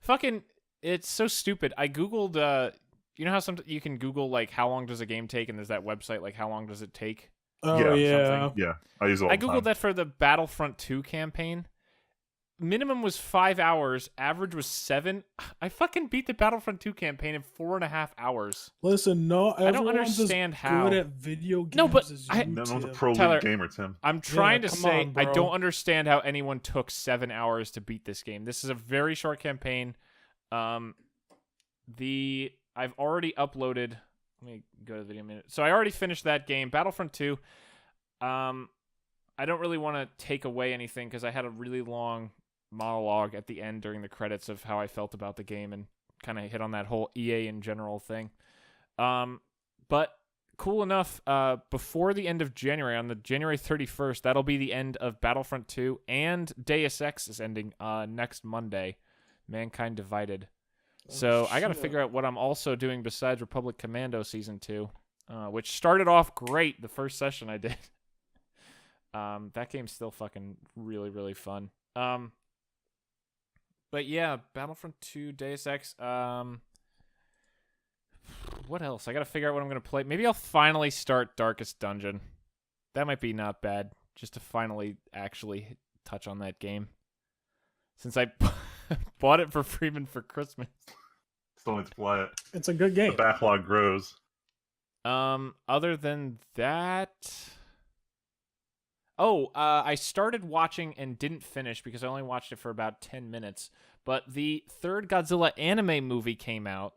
Speaker 1: fucking, it's so stupid. I googled. You know how you can Google like how long does a game take, and there's that website like how long does it take.
Speaker 2: Oh yeah.
Speaker 1: Something.
Speaker 3: Yeah, I use it all
Speaker 1: I
Speaker 3: the
Speaker 1: googled
Speaker 3: time.
Speaker 1: that for the Battlefront 2 campaign. Minimum was 5 hours. Average was 7. I fucking beat the Battlefront 2 campaign in 4.5 hours.
Speaker 2: Listen, no,
Speaker 1: I don't understand how.
Speaker 2: good at video games
Speaker 1: No, but
Speaker 2: as
Speaker 1: I-
Speaker 2: you,
Speaker 3: No one's a
Speaker 2: Tim.
Speaker 3: pro
Speaker 1: Tyler,
Speaker 3: league gamer, Tim.
Speaker 1: I'm trying to
Speaker 2: come
Speaker 1: say
Speaker 2: on,
Speaker 1: I
Speaker 2: bro.
Speaker 1: don't understand how anyone took 7 hours to beat this game. This is a very short campaign. I've already uploaded. Let me go to the video a minute. So I already finished that game, Battlefront 2. I don't really want to take away anything because I had a really long monologue at the end during the credits of how I felt about the game and kind of hit on that whole EA in general thing. But cool enough, before the end of January, on the January 31st, that'll be the end of Battlefront 2, and Deus Ex is ending next Monday, Mankind Divided. So I got to figure out what I'm also doing besides Republic Commando Season 2, which started off great the first session I did. That game's still fucking really, really fun. But yeah, Battlefront 2, Deus Ex. What else? I gotta figure out what I'm gonna play. Maybe I'll finally start Darkest Dungeon. That might be not bad, just to finally actually touch on that game. Since I bought it for Freeman for Christmas.
Speaker 3: Still need to play it.
Speaker 2: It's a good
Speaker 3: The
Speaker 2: game.
Speaker 3: backlog grows.
Speaker 1: Other than that... I started watching and didn't finish because I only watched it for about 10 minutes. But the third Godzilla anime movie came out,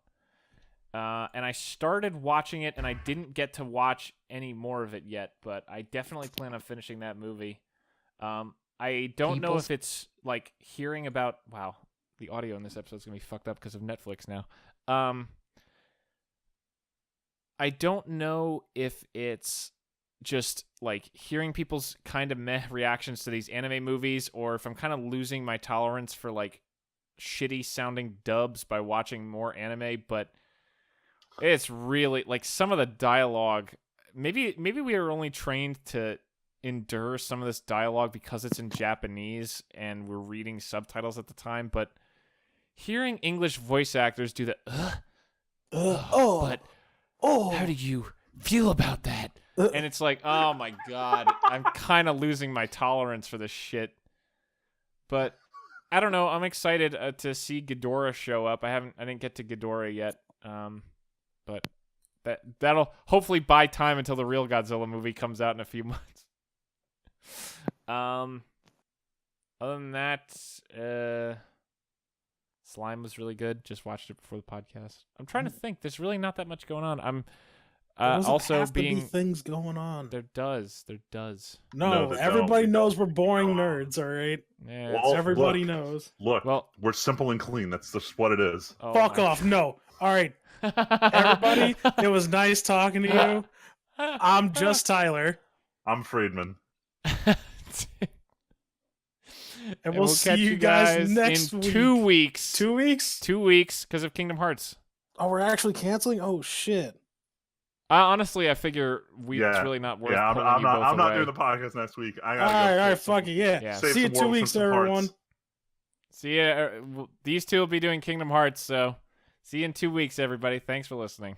Speaker 1: and I started watching it, and I didn't get to watch any more of it yet. But I definitely plan on finishing that movie. I don't know if it's like hearing about. Wow, the audio in this episode is gonna be fucked up because of Netflix now. I don't know if it's just like hearing people's kind of meh reactions to these anime movies, or if I'm kind of losing my tolerance for like shitty sounding dubs by watching more anime. But It's really like some of the dialogue. Maybe we are only trained to endure some of this dialogue because it's in Japanese and we're reading subtitles at the time, but hearing English voice actors do the but how do you feel about that? And it's like, oh my god, I'm kind of losing my tolerance for this shit. But I don't know. I'm excited to see Ghidorah show up. I didn't get to Ghidorah yet. But that'll hopefully buy time until the real Godzilla movie comes out in a few months. Other than that, Slime was really good. Just watched it before the podcast. I'm trying to think. There's really not that much going on. I'm also
Speaker 2: have to be
Speaker 1: being
Speaker 2: things going on.
Speaker 1: There does.
Speaker 2: No,
Speaker 3: there
Speaker 2: everybody
Speaker 3: don't.
Speaker 2: knows we're boring nerds. All right,
Speaker 1: Yeah.
Speaker 3: Well,
Speaker 2: everybody knows.
Speaker 3: Look,
Speaker 1: Well,
Speaker 3: we're simple and clean. That's just what it is.
Speaker 1: oh
Speaker 2: Fuck
Speaker 1: my
Speaker 2: off. No. All right, everybody. It was nice talking to you. I'm just Tyler,
Speaker 3: I'm Friedman.
Speaker 2: and we'll see
Speaker 1: catch
Speaker 2: you guys next
Speaker 1: in
Speaker 2: week.
Speaker 1: 2 weeks.
Speaker 2: 2 weeks?
Speaker 1: 2 weeks because of Kingdom Hearts.
Speaker 2: Oh, we're actually canceling. Oh shit.
Speaker 1: Honestly, I figure it's really not worth.
Speaker 3: Yeah,
Speaker 1: pulling
Speaker 3: I'm
Speaker 1: you both
Speaker 3: not
Speaker 1: away.
Speaker 3: doing the podcast next week. I
Speaker 2: All
Speaker 3: gotta
Speaker 2: right,
Speaker 3: go
Speaker 2: all right,
Speaker 3: save some-
Speaker 2: fuck it, yeah.
Speaker 1: Yeah.
Speaker 3: save
Speaker 2: See you
Speaker 3: some
Speaker 2: in 2
Speaker 3: worlds
Speaker 2: weeks,
Speaker 3: from some
Speaker 2: everyone.
Speaker 3: hearts.
Speaker 1: See ya. These two will be doing Kingdom Hearts, so see you in 2 weeks, everybody. Thanks for listening.